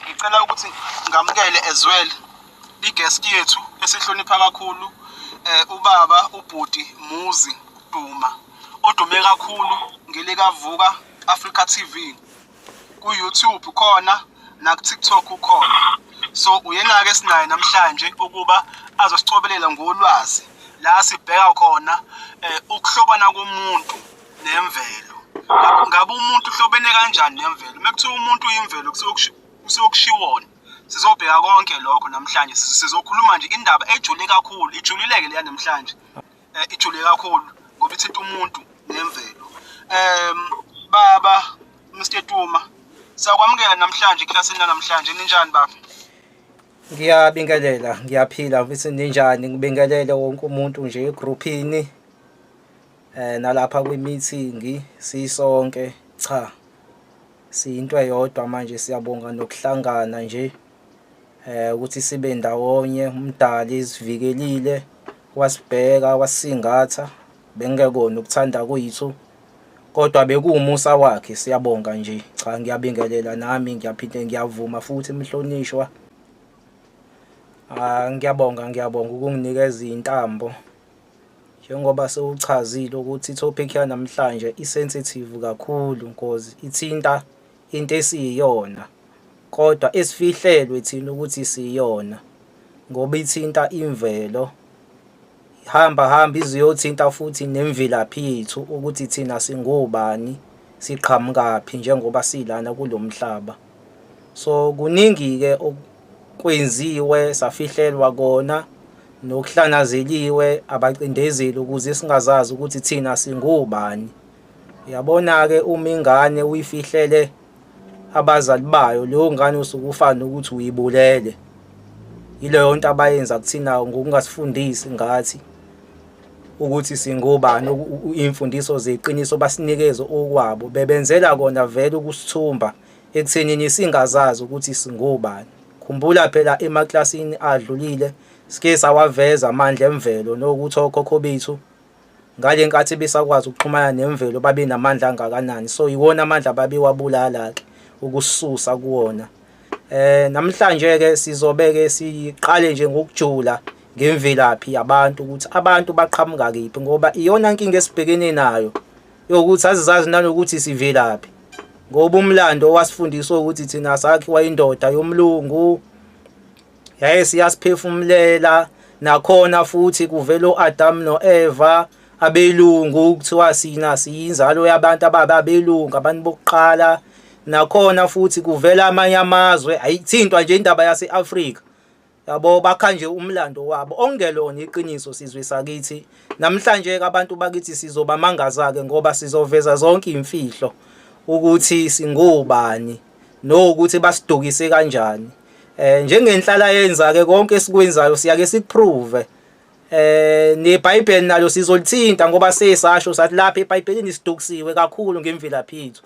ngicela ukuthi ngamukele as well i-guest yethu esihlonipha kakhulu ubaba ubhuti Muzi Duma odume kakhulu ngelikavuka Africa TV ku-YouTube khona naku-TikTok ukhona. So uyena-ke sinaye namhlanje ukuba azosicobelela ngolwazi la sibheka khona ukuhlobana komuntu nemvelo. Ngabe umuntu uhlobene kanjani nemvelo? Mekuthiwa umuntu uyimvelo kusuyokushiwona. Sizobheka konke lokho namhlanje. Sizokhuluma nje indaba ejule kakhulu, ijulileke leya namhlanje. Ijule kakhulu ngoba ithinta umuntu nemvelo. Baba Mr. Duma, siyakwamukela namhlanje eklasini namhlanje. Ninjani baba? Ngiyabingelela, ngiyaphila mfisi ninjani? Ngibingelele wonke umuntu nje egroupini nalapha kwi-meeting sisonke. Cha, siyinto eyodwa manje, siyabonga nokuhlangana nje ukuthi sibe ndawonye. Umdali isivikelile, wasibheka, wasisingatha, bengekona ukuthanda kwethu kodwa bekuwumusa wakhe. Siyabonga nje. Cha, ngiyabingelela nami, ngiyaphinde ngiyavuma futhi mhlonishwa. Ngiyabonga ukunginikeza intambo. Njengoba sewuchazile ukuthi i-topic yanamhlanje i-sensitive kakhulu because ithinta into esiyiyona kodwa esifihlelwe thina ukuthi siyiyona ngoba ithinta imvelo, hamba iziyothinta futhi nemvelaphi yethu ukuthi thina singobani, siqhamukaphi njengoba silana kulomhlaba. So kuningi-ke kwenziwe safihlelwa kona nokuhlanazeliwe abacindezeli ukuze singazazi ukuthi thina singobani. Uyabona-ke uma ingane uyifihlele abazali bayo, leyo ngane usuke ufana ukuthi uyibulele. Yileyo nto abayenza kuthina ngokungasifundisi ngathi ukuthi singobani, imfundiso zeqiniso basinikeze okwabo. Bebenzela kona vele ukusithumba ekuthenini singazazi ukuthi singobani. Khumbula phela emaklasini adlulile sike sawaveza amandla emvelo nokuthi okhokho bethu ngale nkathi besakwazi ukuxhumana nemvelo babe namandla angakanani. So yiwona amandla babewabulala-ke ukusisusa kuwona. Namhlanje-ke sizobeke siqale nje ngokujula ngemvelaphi yabantu ukuthi abantu baqhamuka kephi ngoba iyona nkinga esibhekene nayo yokuthi azizazi nanokuthi sivelaphi. Ngoba umlando wasifundiswa ukuthi thina sakhiwa indoda yomlungu, yaye siyasiphefumulela nakhona futhi kuvela uAdam noEva abelungu, kuthiwa sina siyinzalo yabantu ababelungu, abantu bokuqala. Nakhona futhi kuvela amanye amazwe, ayithintwa nje indaba yase-Afrika. Yabo bakha nje umlando wabo ongelona iqiniso sizwe sakithi. Namhlanje-ke abantu bakithi sizobamangaza-ke ngoba sizoveza zonke imfihlo ukuthi singobani nokuthi basidukise kanjani. Njengenhlala yenza-ke konke esikwenzayo siyake sikuprove. NeBhayibheli nalo sizolithinta ngoba sesasho sathi lapha eBhayibhelini sidukisiwe kakhulu ngemvelaphi yethu.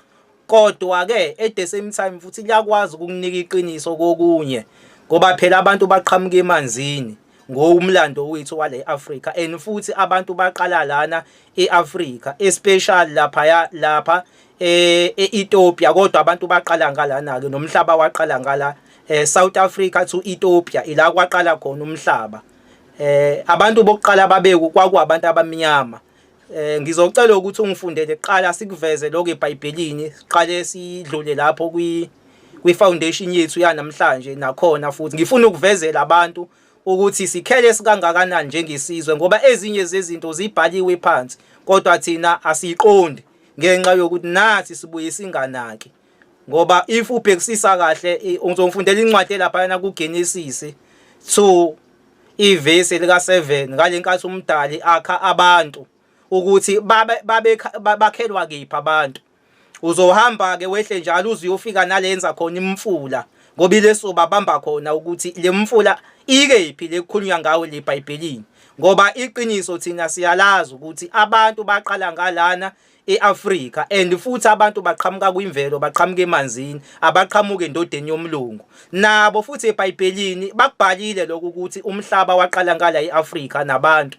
Kodwa-ke at the same time futhi liyakwazi ukukunika iqiniso kokunye ngoba phela abantu baqhamuka emanzini ngomlando wethu wale Africa and futhi abantu baqala lana eAfrica, especially lapha e-Ethiopia, kodwa abantu baqala ngalana-ke nomhlaba waqala ngala South Africa to Ethiopia, ila kwaqala khona umhlaba. Abantu bokuqala babeku kwakuabantu abamnyama. Ngizocela ukuthi ungifundele kuqala sikuveze lokho eBhayibhelini, siqale sidlule lapho kwi-foundation yethu yanamhlanje. Nakhona futhi ngifuna ukuvezela abantu ukuthi sikhele sikangakanani njengesizwe ngoba ezinye zezinto zibhaliwe phansi kodwa thina asiqondi ngenxa yokuthi nathi sibuye singanaki. Ngoba if ubhekisisa kahle uzongifundela incwadi lapha kuGenesis 2 ivesi lika 7 ngale nkathi umdali akha abantu ukuthi bakhelwa kephi abantu. Uzohamba-ke wehle njalo uzuyofika nalenza khona imfula ngoba ileso babamba khona ukuthi le mfula ikephi lekukhulunywa ngawo le eBhayibhelini ngoba iqiniso thina siyalazi ukuthi abantu baqala ngalana eAfrica and futhi abantu baqhamuka kwimvelo, baqhamuka emanzini, abaqhamuke endodeni yomlungu. Nabo futhi eBhayibhelini bakubhalile lokho ukuthi umhlaba waqala ngala eAfrica nabantu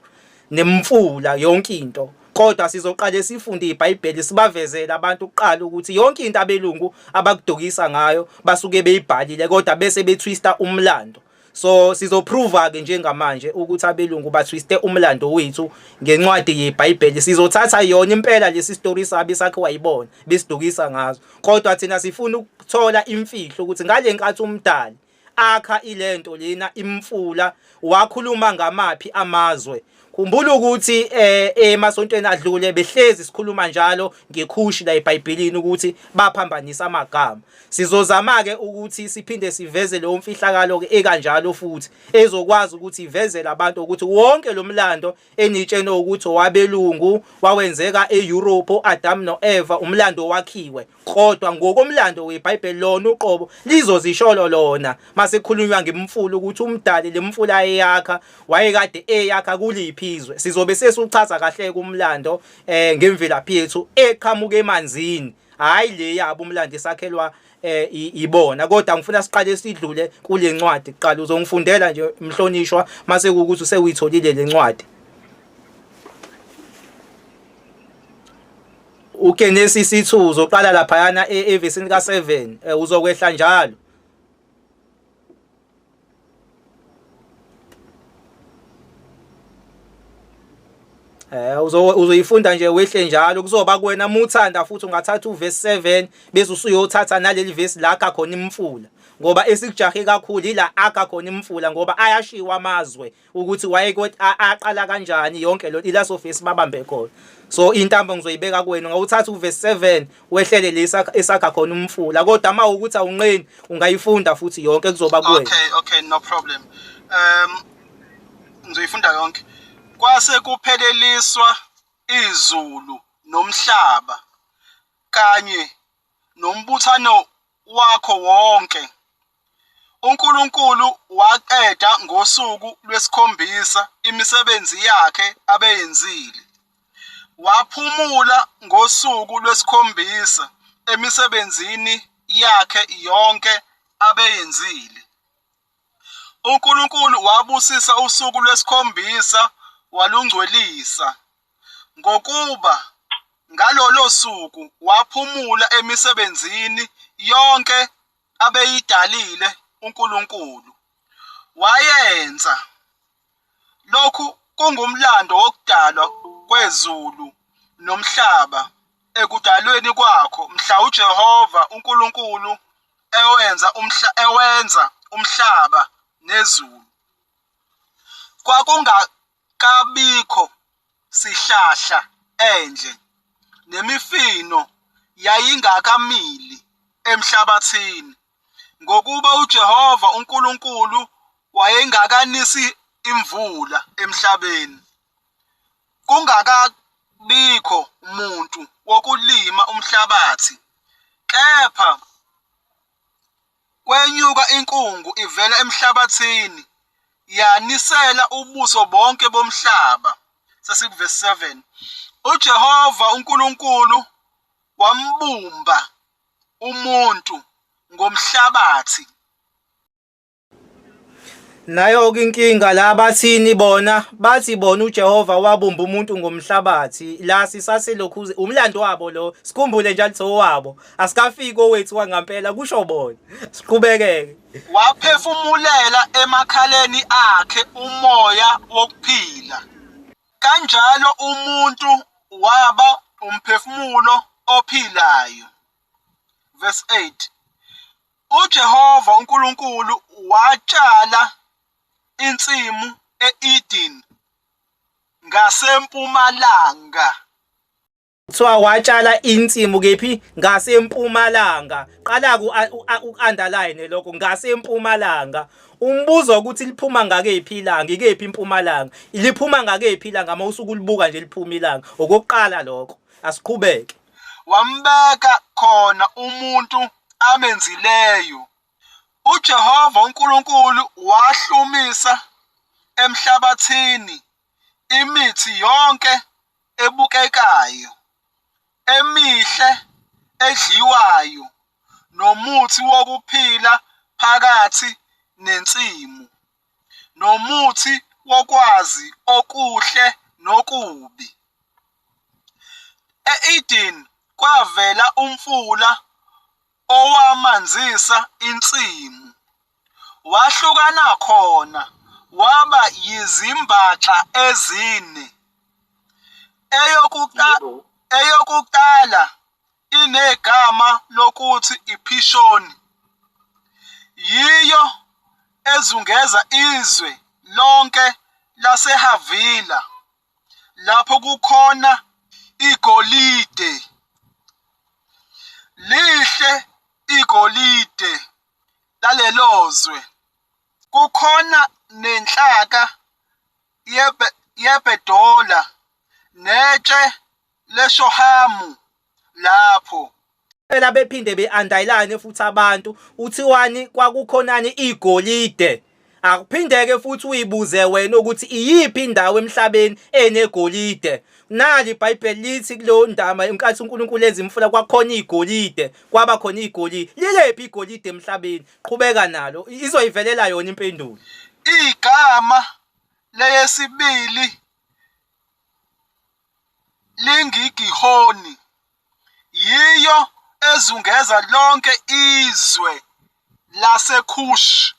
nemfula yonke into kodwa sizoqale sifunde iBhayibheli sibavezele abantu kuqala ukuthi yonke into abelungu abakudukisa ngayo basuke beyibhalile kodwa bese betwista umlando. So sizoprova-ke njengamanje ukuthi abelungu batwiste umlando wethu ngencwadi yeBhayibheli. Sizothatha yona impela lesi story sabi sakhe wayibona besidukisa ngazo, kodwa thina sifuna ukuthola imfihlo ukuthi ngale nkathi umdali akha ilento lena imfula wakhuluma ngamaphi amazwe. Khumbula ukuthi emasontweni adlule behlezi sikhuluma njalo ngeKhushi la eBhayibhelini ukuthi baphambanisa amagama. Sizozama ke ukuthi siphinde siveze lo mfihlakalo ke ekanjalo futhi ezokwazi ukuthi ivezele abantu ukuthi wonke lo mlando enitshena ukuthi owabelungu wawenzeka eEurope, Adam noEva umlando wakhiwe, kodwa ngokomlando weBhayibheli lona uqobo lizozisholo lona mase khulunywa ngemfula ukuthi umdali lemfula eyakha wayekade eyakha kuliphi izwe. Sizobe sesuchaza kahle kumlando ngemvelaphi yethu eqhamuka emanzini, hayi le yabo umlando esakhelwa ibona. Kodwa ngifuna siqale sidlule kule ncwadi kuqala, uzongifundela nje mhlonishwa mase ukuthi usewuyitholile le ncwadi. uGenesis 2 uzoqala laphayana evesini ka7 uzokwehla njalo. Uzoyifunda nje wehle njalo kuzoba kuwena muthanda futhi ungathatha uverse 7 bese usuyothatha naleli verse la akha khona imfula, ngoba esikujahe kakhulu ila akha khona imfula ngoba ayashiwa amazwe ukuthi wayekoti aqala kanjani yonke lo ila sofesi babambe khona. So intambo ngizoyibeka kuwena ngawuthatha uverse 7 wehlele lesa esakha khona umfula, kodwa uma ukuthi awunqeni ungayifunda futhi yonke kuzoba kuwena. Okay, no problem. Ngizoyifunda yonke. Kwase kupheleliswa izulu nomhlaba kanye nombuthano wakho wonke. uNkulunkulu waqeda ngosuku lwesikhombisa imisebenzi yakhe abeyenzile. Waphumula ngosuku lwesikhombisa emisebenzini yakhe yonke abeyenzile. uNkulunkulu wabusisa usuku lwesikhombisa walungcwelisa, ngokuba ngalolo suku waphumula emisebenzini yonke abeyidalile uNkulunkulu. Wayenza lokhu kungumlando wokudalwa kwezulu nomhlaba ekudalweni kwakho mhla uJehova uNkulunkulu ewenza umhlaba nezulu. Kwakungakabikho sihlahla endle nemifino yayingakamili emhlabathini, ngokuba uJehova uNkulunkulu wayengakanisi imvula emhlabeni. Kungakabikho umuntu wokulima umhlabathi, kepha kwenyuka inkungu ivela emhlabathini yanisela ubuso bonke bomhlaba. Sesikuverse 7. uJehova uNkulunkulu wambumba umuntu ngomhlabathi. Nayo-ke inkinga la bathini bona bathi bona uJehova wabumba umuntu ngomhlabathi. La sisaselokhu umlando wabo lo, sikhumbule njalo tho wabo asikafiki owethu wangampela kusho bona. Siqhubekeke. Waphefumulela emakhaleni akhe umoya wokuphila, kanjalo umuntu waba umphefumulo ophilayo. Verse 8. uJehova uNkulunkulu watshala insimu e-Eden ngasempumalanga. Kuthiwa watshala insimu kephi? Ngasempumalanga. Qala ku-underline lokho, ngasempumalanga. Umbuzo ukuthi liphuma ngakephi ilanga, ikephi impumalanga? Liphuma ngakephi ilanga uma usuku libuka nje liphuma ilanga? Okokuqala lokho. Asiqhubeke. Wambeka khona umuntu amenzileyo. uJehova uNkulunkulu wahlumisa emhlabathini imithi yonke ebukekayo, emihle edliwayo, nomuthi wokuphila phakathi nensimu, nomuthi wokwazi okuhle nokubi. E-Eden kwavela umfula owamanzisa insimu, wahlukana khona waba yizimbaxa ezine. Eyokuqala inegama lokuthi iPhishoni, yiyo ezungeza izwe lonke laseHavila lapho kukhona igolide. Lihle igolide lalelozwe. Kukhona nenhlaka yeBedola netshe leShohamu lapho. Phela bephinde be-underline futhi abantu uthiwani kwakukhonani igolide. Akuphindeke futhi uyibuze wena ukuthi iyiphi indawo emhlabeni enegolide. Nali iBhayibheli lithi kulo ndaba inkathi uNkulunkulu ezimfula kwakhona igolide, kwaba khona igolide. Lilephi igolide emhlabeni? Qhubeka nalo, izoyivelela yona impendulo. Igama leyesibili lingigihoni, yiyo ezungeza lonke izwe laseKhushi.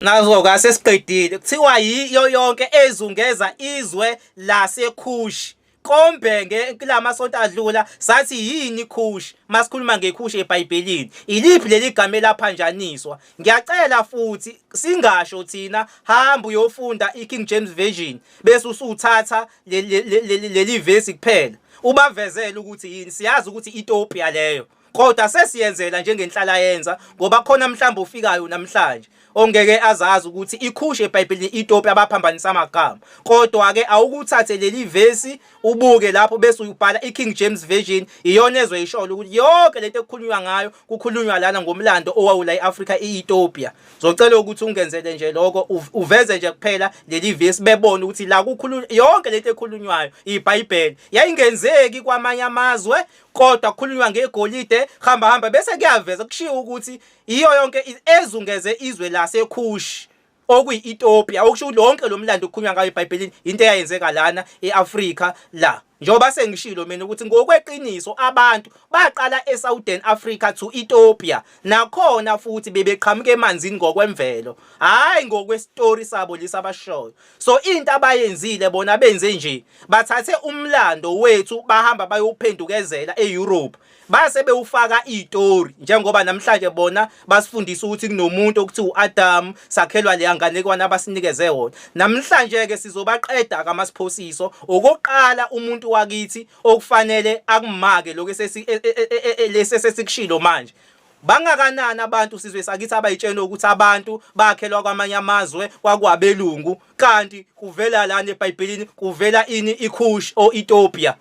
Nazo-ke asesiqedile kuthiwa yiyo yonke ezungeza izwe laseKhushi. Kombe kulamasonto adlula sathi yini iKhushi masikhuluma ngeKhushi eBhayibhelini. Iliphi leli gama elaphanjaniswa? Ngiyacela futhi singasho thina hamba uyofunda iKing James Version bese usuthatha leli verse kuphela ubavezele ukuthi yini. Siyazi ukuthi Ethiopia leyo, kodwa sesiyenzela njengenhlala yenza ngoba khona mhlawumbe ufikayo namhlanje ongeke azazi ukuthi iKhushi eBhayibhelini Ethiopia abaphambanisa amagama. Kodwa ke awukuthathe leli verse ubuke lapho bese uyibhala iKing James Version, iyona ezoyishola ukuthi yonke lento ekukhulunywa ngayo kukhulunywa lana ngomlando owawula eAfrica eEthiopia. Zocela ukuthi ungenzele nje lokho uveze nje kuphela leli verse bebone ukuthi la kukhulunywa yonke lento ekhulunywayo iBhayibheli yayingenzeki kwamanye amazwe, kodwa kukhulunywa ngegolide hamba bese kuyaveza kushiwo ukuthi iyo yonke ezungeze izwe laseKhushi okuyi-Ethiopia, okusho lonke lo mlando okukhulunywa ngayo eBhayibhelini into eyayenzeka lana eAfrika la. Njoba sengishilo mina ukuthi ngokweqiniso abantu baqala eSouthern Africa to Ethiopia, nakhona futhi bebeqhamuka emanzini ngokwemvelo, hayi ngokwestory sabo lisabashoyo. So into abayenzile bona benze nje, bathathe umlando wethu bahamba bayophendukezela eEurope, base bewufaka izitori njengoba namhlanje bona basifundisa ukuthi kunomuntu okuthiwa uAdam sakhelwa le nganekwana abasinikeze wona. Namhlanje ke sizobaqeda kaMasiphosiso okoqala umuntu wakithi okufanele akumake lokho lesesikushilo manje. Bangakanani abantu sizwe sakithi abayitshela ukuthi abantu bakhelwa kwamanye amazwe kwakuwabelungu, kanti kuvela lana eBhayibhelini kuvela ini iKhushi o Ethiopia,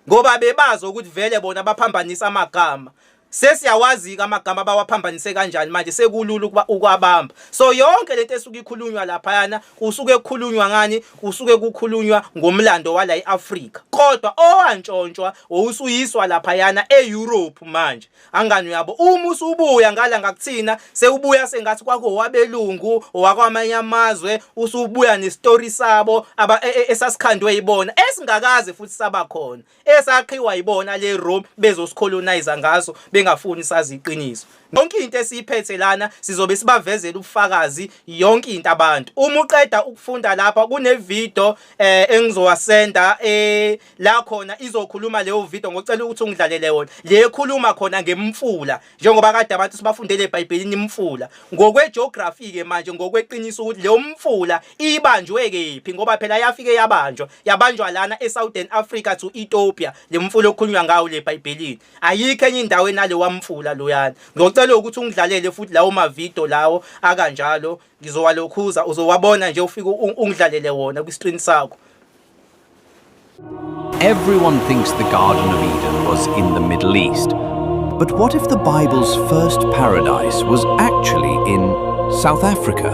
ngoba bebazi ukuthi vele bona baphambanisa amagama. Sesiyawazi amagama abawaphambanise kanjani manje sekulula ukwabamba. So yonke lento esuke ikhulunywa lapha yana kusuke kukhulunywa ngani, kusuke kukhulunywa ngomlando wala eAfrica, kodwa owantshontshwa usuyiswa lapha yana eEurope manje. Angani yabo uma usubuya ngala ngakuthina sewubuya sengathi kwako wabelungu owakwamanye amazwe, usubuya nestory sabo esasikhandwe yibona esingakaze futhi sabakhona, esaqhiwa yibona le Rome bezosicolonize ngaso bengafuni sazi iqiniso. Yonke into esiphethe lana sizobe sibavezela ubufakazi yonke into abantu. Uma uqeda ukufunda lapha kune video engizowasenda la khona izokhuluma leyo video, ngocela ukuthi ungidlalele wona. Le ekhuluma khona ngemfula njengoba kade abantu sibafundele eBhayibhelini imfula. Ngokwe geography ke manje ngokweqiniso ukuthi leyo mfula ibanjwe kephi, ngoba phela yafike yabanjwa lana eSouthern Africa to Ethiopia. Le mfula okukhulunywa ngayo le eBhayibhelini ayikho enye indawo enale wamfula loyana. Ngicela ukuthi ungidlalele futhi lawo ma video lawo akanjalo, ngizowalokhuza uzowabona nje ufike ungidlalele wona ku screen sakho. Everyone thinks the Garden of Eden was in the Middle East. But what if the Bible's first paradise was actually in South Africa?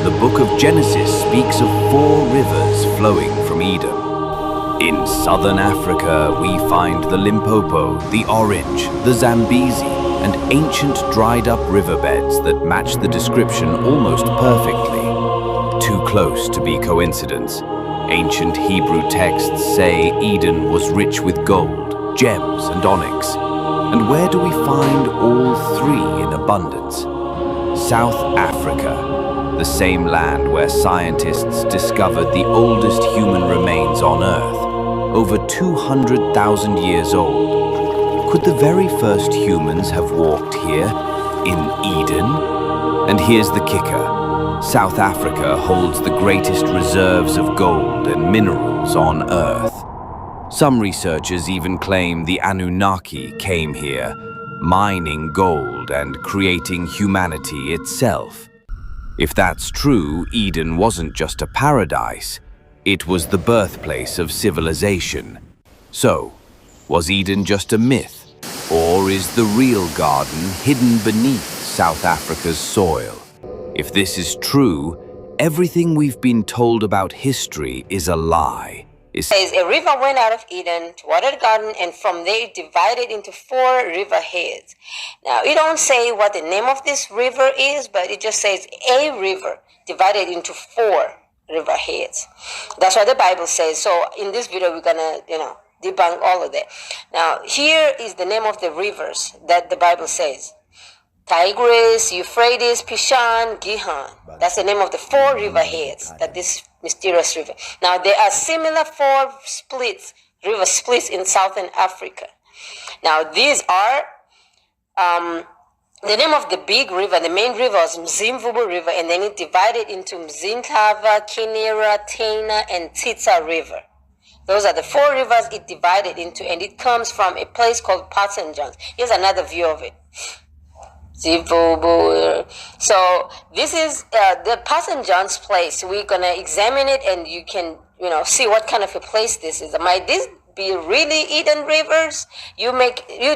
The book of Genesis speaks of 4 rivers flowing from Eden. In southern Africa, we find the Limpopo, the Orange, the Zambezi, and ancient dried-up riverbeds that match the description almost perfectly. Too close to be coincidence. Ancient Hebrew texts say Eden was rich with gold, gems, and onyx. And where do we find all three in abundance? South Africa, the same land where scientists discovered the oldest human remains on Earth, over 200,000 years old. Could the very first humans have walked here, in Eden? And here's the kicker. South Africa holds the greatest reserves of gold and minerals on Earth. Some researchers even claim the Anunnaki came here, mining gold and creating humanity itself. If that's true, Eden wasn't just a paradise, it was the birthplace of civilization. So, was Eden just a myth? Or is the real garden hidden beneath South Africa's soil? If this is true, everything we've been told about history is a lie. It says a river went out of Eden to water the garden, and from there it divided into 4 river heads. Now, it don't say what the name of this river is, but it just says a river divided into 4 river heads. That's what the Bible says. So in this video, we're gonna, debunk all of that. Now, here is the name of the rivers that the Bible says. Tigris, Euphrates, Pishon, Gihon. That's the name of the 4 river heads that this mysterious river. Now, there are similar 4 river splits in southern Africa. Now, these are the name of the big river. The main river is Mzimvubu River, and then it divided into Mzinhlava, Kinera, Tena, and Tsitsa River. Those are the 4 rivers it divided into, and it comes from a place called Port St. John's. Here's another view of it. So this is the Port St. John's place. We're gonna examine it, and you can see what kind of a place this is. Might this be really Eden Rivers? You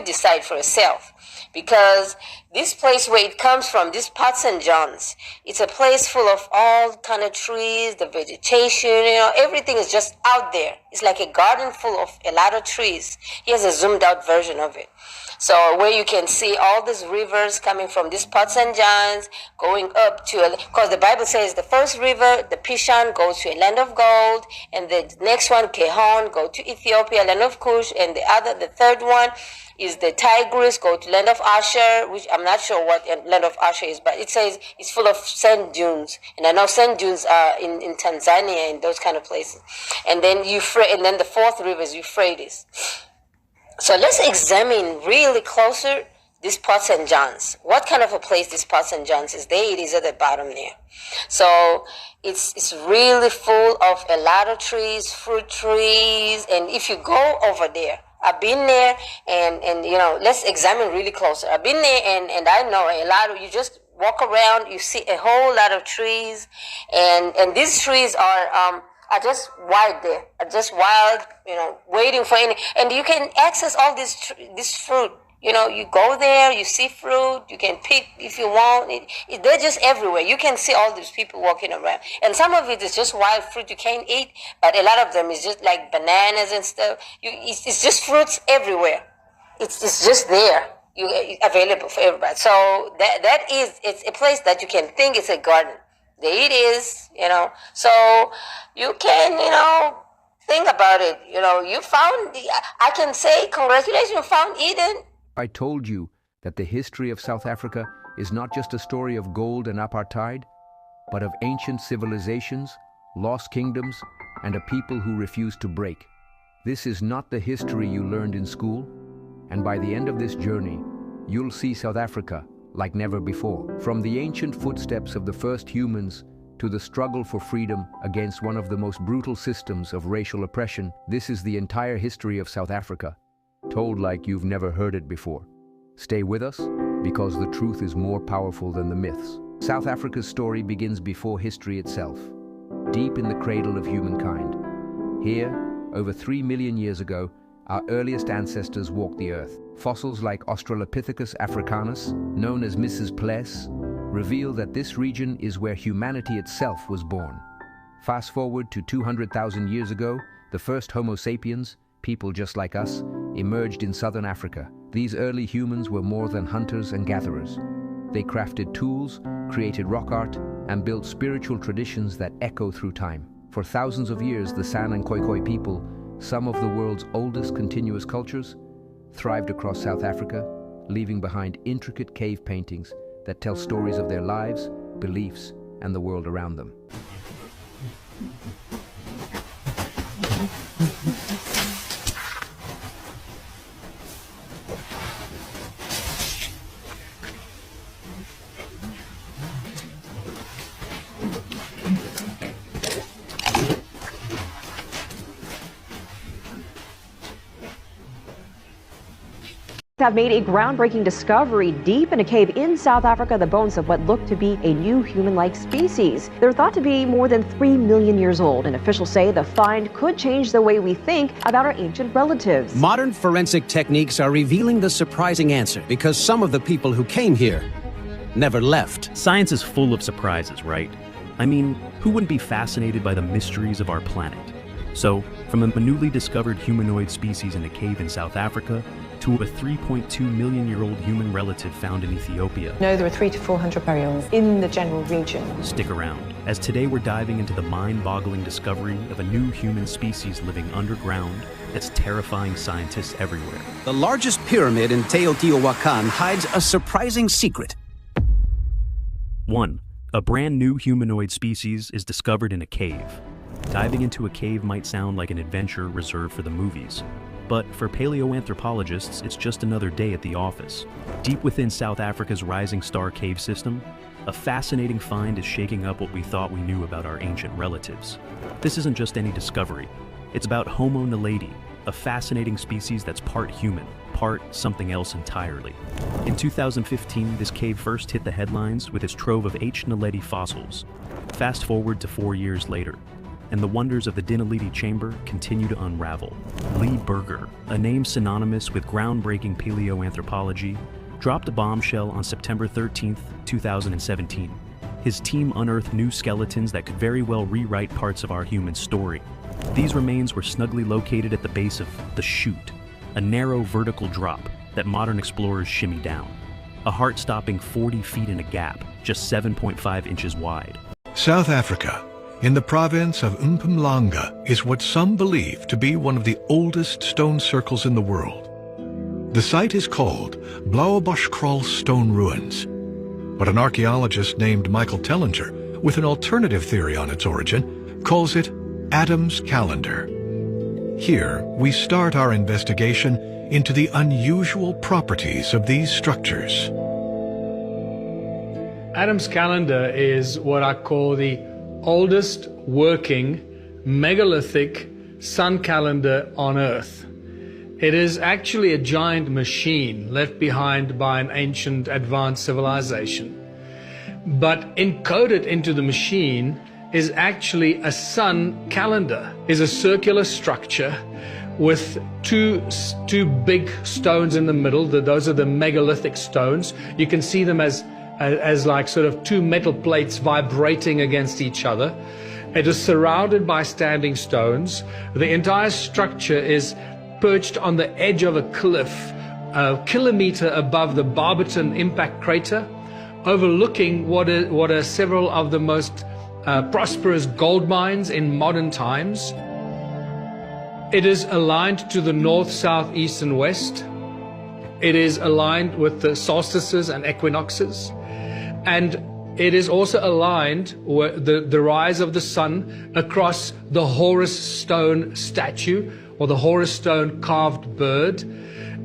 decide for yourself, because this place where it comes from, this Port St. John's, it's a place full of all kind of trees, the vegetation, everything is just out there. It's like a garden full of a lot of trees. Here's a zoomed out version of it. So where you can see all these rivers coming from this Port St. John's, going up to, because the Bible says the first river, the Pishon, goes to a land of gold, and the next one, Gihon, go to Ethiopia, land of Cush, and the third one is the Tigris, go to land of Asher, which I'm not sure what land of Asher is, but it says it's full of sand dunes, and I know sand dunes are in Tanzania and those kind of places. And then the 4th river is Euphrates. So let's examine really closer this Port St. John's. What kind of a place this Port St. John's is? There it is at the bottom there. So it's really full of a lot of trees, fruit trees, and if you go over there, I've been there, and let's examine really closer. I've been there, and I know a lot of, you just walk around, you see a whole lot of trees, and these trees are just wild there, are just wild, waiting for any, and you can access all this fruit. You go there, you see fruit, you can pick if you want. They're just everywhere. You can see all these people walking around. And some of it is just wild fruit you can't eat, but a lot of them is just like bananas and stuff. It's just fruits everywhere. It's just there, available for everybody. So it's a place that you can think it's a garden. There it is, So you can, think about it. You found, I can say, congratulations, you found Eden. I told you that the history of South Africa is not just a story of gold and apartheid, but of ancient civilizations, lost kingdoms, and a people who refused to break. This is not the history you learned in school, and by the end of this journey, you'll see South Africa like never before. From the ancient footsteps of the first humans to the struggle for freedom against one of the most brutal systems of racial oppression, this is the entire history of South Africa, told like you've never heard it before. Stay with us, because the truth is more powerful than the myths. South Africa's story begins before history itself, deep in the cradle of humankind. Here, over 3 million years ago, our earliest ancestors walked the earth. Fossils like Australopithecus africanus, known as Mrs. Pless, reveal that this region is where humanity itself was born. Fast forward to 200,000 years ago, the first Homo sapiens, people just like us, emerged in southern Africa. These early humans were more than hunters and gatherers. They crafted tools, created rock art, and built spiritual traditions that echo through time. For thousands of years, the San and Khoikhoi people, some of the world's oldest continuous cultures, thrived across South Africa, leaving behind intricate cave paintings that tell stories of their lives, beliefs, and the world around them. Have made a groundbreaking discovery deep in a cave in South Africa, the bones of what look to be a new human-like species. They're thought to be more than 3 million years old, and officials say the find could change the way we think about our ancient relatives. Modern forensic techniques are revealing the surprising answer because some of the people who came here never left. Science is full of surprises, right? I mean, who wouldn't be fascinated by the mysteries of our planet? So, from a newly discovered humanoid species in a cave in South Africa to a 3.2 million year old human relative found in Ethiopia. No, there are 300 to 400 burials in the general region. Stick around, as today we're diving into the mind-boggling discovery of a new human species living underground that's terrifying scientists everywhere. The largest pyramid in Teotihuacan hides a surprising secret. 1. A brand new humanoid species is discovered in a cave. Diving into a cave might sound like an adventure reserved for the movies. But for paleoanthropologists, it's just another day at the office. Deep within South Africa's Rising Star cave system, a fascinating find is shaking up what we thought we knew about our ancient relatives. This isn't just any discovery. It's about Homo naledi, a fascinating species that's part human, part something else entirely. In 2015, this cave first hit the headlines with its trove of H. naledi fossils. Fast forward to 4 years later, and the wonders of the Dinaledi Chamber continue to unravel. Lee Berger, a name synonymous with groundbreaking paleoanthropology, dropped a bombshell on September 13, 2017. His team unearthed new skeletons that could very well rewrite parts of our human story. These remains were snugly located at the base of the chute, a narrow vertical drop that modern explorers shimmy down. A heart-stopping 40 feet in a gap, just 7.5 inches wide. South Africa, in the province of Mpumalanga, is what some believe to be one of the oldest stone circles in the world. The site is called Blauweboschkraal Stone Ruins, but an archaeologist named Michael Tellinger, with an alternative theory on its origin, calls it Adam's Calendar. Here, we start our investigation into the unusual properties of these structures. Adam's Calendar is what I call the oldest working megalithic sun calendar on Earth. It is actually a giant machine left behind by an ancient advanced civilization. But encoded into the machine is actually a sun calendar. It's a circular structure with two big stones in the middle. Those are the megalithic stones. You can see them as like sort of two metal plates vibrating against each other. It is surrounded by standing stones. The entire structure is perched on the edge of a cliff, a kilometer above the Barberton impact crater, overlooking what are several of the most prosperous gold mines in modern times. It is aligned to the north, south, east, and west. It is aligned with the solstices and equinoxes. And it is also aligned with the rise of the sun across the Horus stone statue, or the Horus stone carved bird,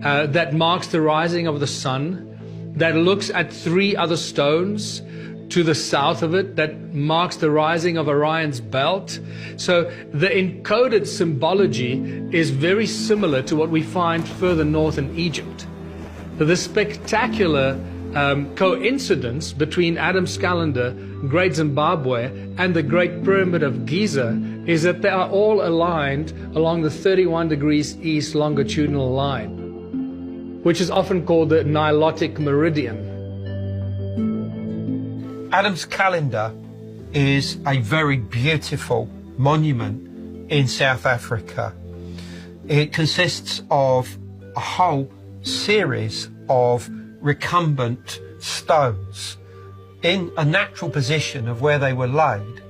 that marks the rising of the sun, that looks at three other stones to the south of it, that marks the rising of Orion's belt. So the encoded symbology is very similar to what we find further north in Egypt. The spectacular coincidence between Adam's Calendar, Great Zimbabwe, and the Great Pyramid of Giza is that they are all aligned along the 31 degrees east longitudinal line, which is often called the Nilotic Meridian. Adam's Calendar is a very beautiful monument in South Africa. It consists of a whole series of recumbent stones in a natural position of where they were laid,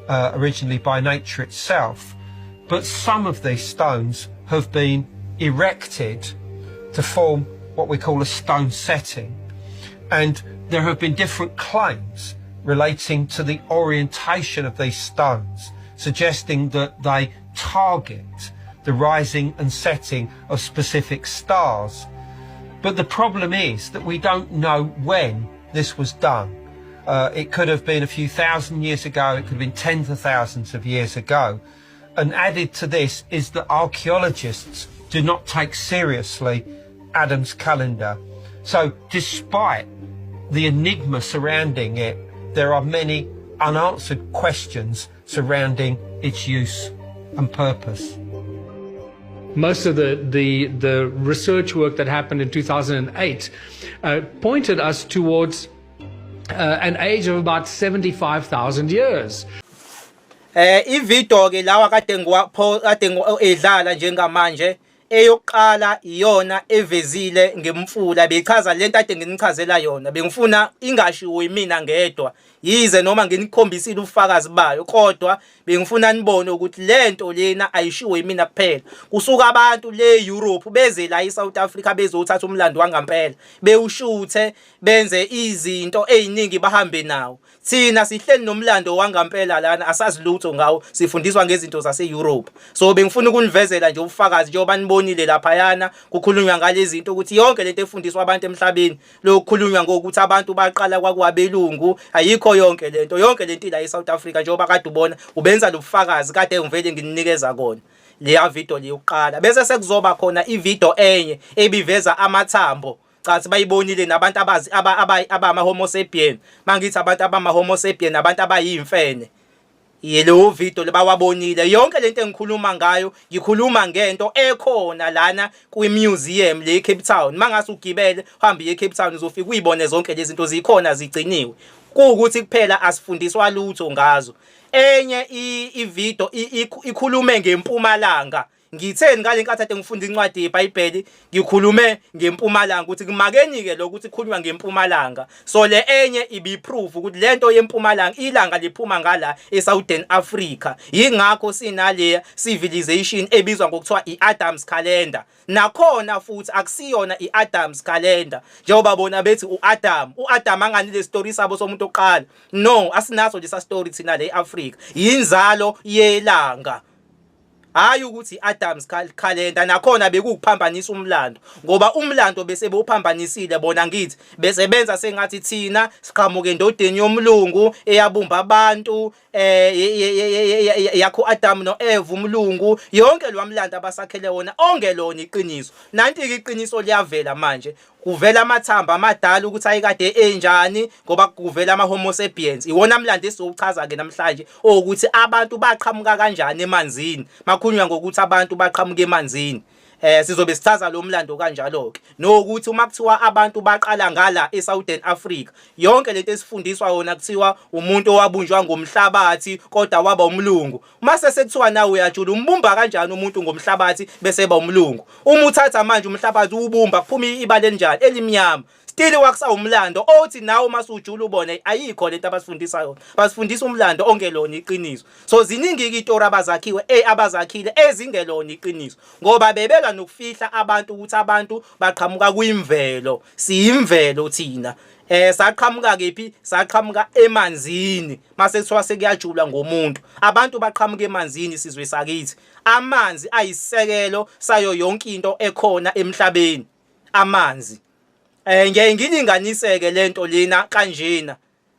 originally by nature itself, but some of these stones have been erected to form what we call a stone setting. And there have been different claims relating to the orientation of these stones, suggesting that they target the rising and setting of specific stars. But the problem is that we don't know when this was done. It could have been a few thousand years ago, it could have been tens of thousands of years ago. And added to this is that archaeologists do not take seriously Adam's calendar. So despite the enigma surrounding it, there are many unanswered questions surrounding its use and purpose. Most of the research work that happened in 2008 pointed us towards an age of about 75,000 years. Ividiyo ke lawa kade edlala njengamanje eyokuqala iyona evezile ngemfula bechaza lento ade nginichazela yona bengifuna ingashiwo yimina ngedwa yize noma nginikhombisile ufakazi bayo kodwa bengifuna nibone ukuthi lento lena ayishiwo yimina kuphela kusuka abantu le Europe beze la eSouth Africa bezothatha umlando wangampela bewushuthe benze izinto eziningi bahambe nawo thina sihleli nomlando wangampela lana asazi lutho ngawo sifundiswa ngezinto zase Europe so bengifuna ukunivezela nje ufakazi njengoba nibonile lapha yana kukhulunywa ngalezi zinto ukuthi yonke lento efundiswa abantu emhlabeni lokukhulunywa ngokuthi abantu baqala kwakwabelungu ayikho yonke lento la eSouth Africa njengoba kade ubona ubenza lobufakazi kade ngivele ngininikeza kona leya video leyokuqala bese sekuzoba khona ivideo enye ebiveza amathambo cathi bayibonile nabantu abazi abama homo sapien mangithi abantu abama homo sapien nabantu abayimfene yelo video lebawabonile yonke lento engikhuluma ngayo ngikhuluma ngento ekhona lana kwimuseum le Cape Town mangase ugibele uhambe ye Cape Town uzofika uyibone zonke lezi zinto zikhona zigciniwe kuukuthi kuphela asifundiswa lutho ngazo enye ivideo ikhulume ngempumalanga ngitheni ngale nkathi ade ngifunda incwadi yeBhayibheli ngikhulume ngempumalanga ukuthi kumakeni ke lokuthi kukhulunywa ngempumalanga so le enye ibiproof ukuthi lento yempumalanga ilanga liphuma ngala eSouthern Africa yingakho sinale civilization ebizwa ngokuthiwa iAdam's calendar nakhona futhi akusiyona iAdam's calendar njengoba bona bethi uAdam anganile story sabo somuntu oqala no asinaso lesa story thina le eAfrica yinzalo yelanga hayi ukuthi Adam's calendar nakhona bekuphambanisa umlando ngoba umlando bese bewuphambanisile bona ngithi bese benza sengathi thina siqhamuke endodeni yomlungu eyabumba abantu yakho Adam no Eve umlungu yonke lwamlando abasakhele wona ongelona iqiniso nanti iqiniso liyavela manje kuvela amathamba amadala ukuthi ayikade enjani ngoba kuvela ama homo sapiens iwona mlando esizochaza ke namhlanje ukuthi abantu baqhamuka kanjani emanzini makhulunywa ngokuthi abantu baqhamuka emanzini sizobe sichaza lo mlando kanjalo ke nokuthi uma kuthiwa abantu baqala ngala eSouthern Africa yonke lento esifundiswa yona kuthiwa umuntu owabunjwa ngomhlabathi kodwa waba umlungu mase sekuthiwa nawe uyajula umbumba kanjani umuntu ngomhlabathi bese ba umlungu uma uthatha manje umhlabathi ubumba kuphuma ibale enjani elimnyama still waksa umlando othi nawe masujula ubone ayikho lento abasifundisa yona basifundisa umlando ongelona iqiniso so ziningi izitori abazakhiwe abazakhile ezingelona iqiniso ngoba bebeka nokufihla abantu ukuthi abantu baqhamuka kwimvelo siyimvelo thina saqhamuka kephi saqhamuka emanzini mase kuthiwa sekuyajula ngomuntu abantu baqhamuka emanzini sizwe sakithi amanzi ayisekelo sayo yonke into ekhona emhlabeni amanzi ngeke ngilinganiseke lento lena kanjena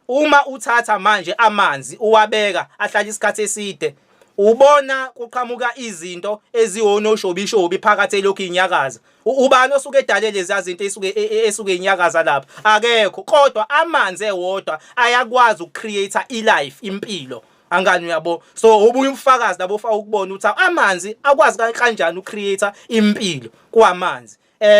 uma uthatha manje amanzi uwabeka ahlala isikhathi eside ubona kuqhamuka izinto eziwonoshobishobi phakathi lokhu inyakaza ubani osuke edale lezi izinto esuke inyakaza lapha akekho kodwa amanzi ewodwa ayakwazi ukucreate ilife impilo angani uyabo so ubunye umfakazi labo ufaka ukubona ukuthi amanzi akwazi kanjani ucreate impilo kwamanzi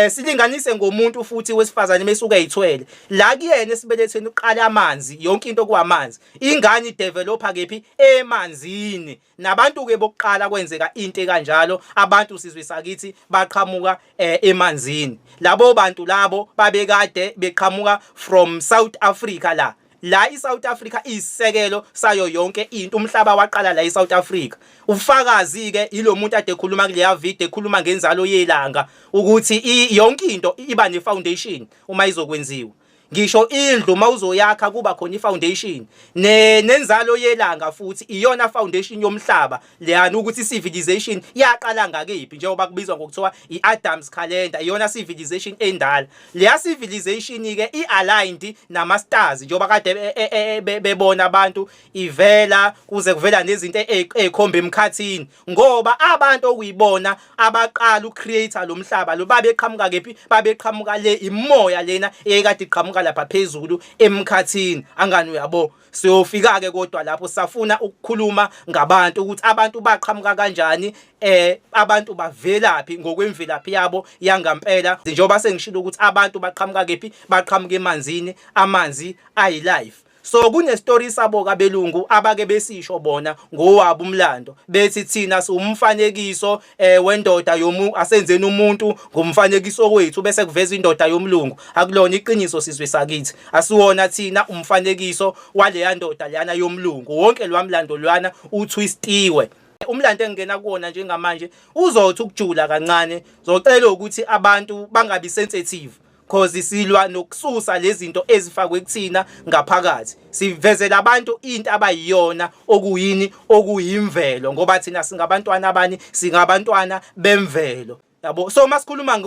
silinganise ngomuntu futhi wesifazane mesuka eyithwele la kuyena esibelethweni uqala amanzi yonke into kwamanzi ingane ideveloper kephi emanzini nabantu ke bokuqala kwenzeka into kanjalo abantu sizwe sakithi baqhamuka emanzini labo bantu labo babekade beqhamuka from South Africa la la iSouth Africa isisekelo sayo yonke into, umhlaba waqala la eSouth Africa. Ufakazi ke ilo muntu ade ekhuluma kuleya video ekhuluma ngenzalo yelanga ukuthi yonke into iba ne foundation uma izokwenziwa. Ngisho indlu mawuzoyakha kuba khona ifoundation nenzalo yelanga futhi iyona foundation yomhlaba leyana ukuthi civilization yaqala ngakephi njengoba kubizwa ngokuthiwa iAdam's calendar iyona civilization endala. Leya civilization ke ialigned nama stars njengoba kade bebona abantu ivela kuze kuvela nezinto ezikhomba emkhathini ngoba abantu okuyibona abaqala ucreator lomhlaba lo babeqhamuka kephi babeqhamuka le imoya lena eyekade iqhamuka lapha phezulu emkhathini. Angani uyabo siyofika ke kodwa lapho safuna ukukhuluma ngabantu ukuthi abantu baqhamuka kanjani abantu bavelaphi ngokwemvelaphi yabo yangampela njengoba sengishilo ukuthi abantu baqhamuka kephi baqhamuka emanzini amanzi ayi life. So kune story sabo kabelungu abake besisho bona ngowabo umlando bethi thina siumfanekiso wendoda asenzeni umuntu ngomfanekiso wethu bese kuveza indoda yomlungu. Akulona iqiniso sizwe sakithi, asiwona thina umfanekiso waleya ndoda leyana yomlungu. Wonke lwamlando lwana utwistiwe. Umlando engena kuona njengamanje uzothi ukujula kancane, zocela ukuthi abantu bangabi sensitive cause silwa nokususa lezinto ezifakwe kuthina ngaphakathi. Sivezela abantu into abayiyona okuyini okuyimvelo ngoba thina singabantwana abani singabantwana bemvelo. Yabo so masikhuluma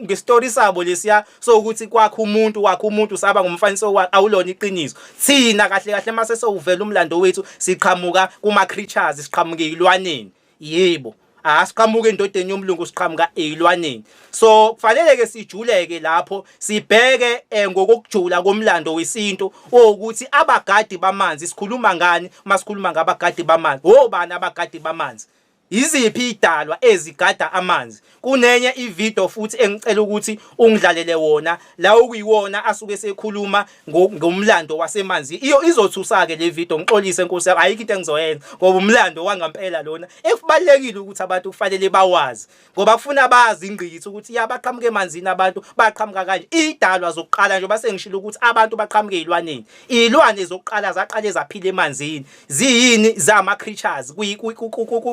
ngestory sabo lesiya so ukuthi wakho umuntu saba ngumfaniso wakhe awulona iqiniso. Thina kahle kahle mase sowuvela umlando wethu siqhamuka kuma creatures siqhamuke ilwaneni. Yebo asiqhamuke endodeni yomlungu siqhamuka ezilwaneni. So kufanele ke sijuleke lapho sibheke ngokujula komlando wesintu ukuthi abagadi bamanzi sikhuluma ngani masikhuluma ngabagadi bamanzi. Obani abagadi bamanzi? Iziphi idalwa ezigada amanzi? Kunenye ivideo futhi engicela ukuthi ungidlalele wona la okuyiwona asuke sekhuluma ngomlando wasemanzi. Iyo izothusa ke le video ngixolise Nkosi yami ayikho into engizoyenza ngoba umlando wangampela lona ekubalekile ukuthi abantu kufanele bawazi ngoba kufuna bazi ingqithi ukuthi yabaqhamuke emanzini abantu baqhamuka kanje. Idalwa zokuqala nje base ngishilo ukuthi abantu baqhamuke ezilwaneni. Izilwane zokuqala zaqale zaphila emanzini. Ziyini zama creatures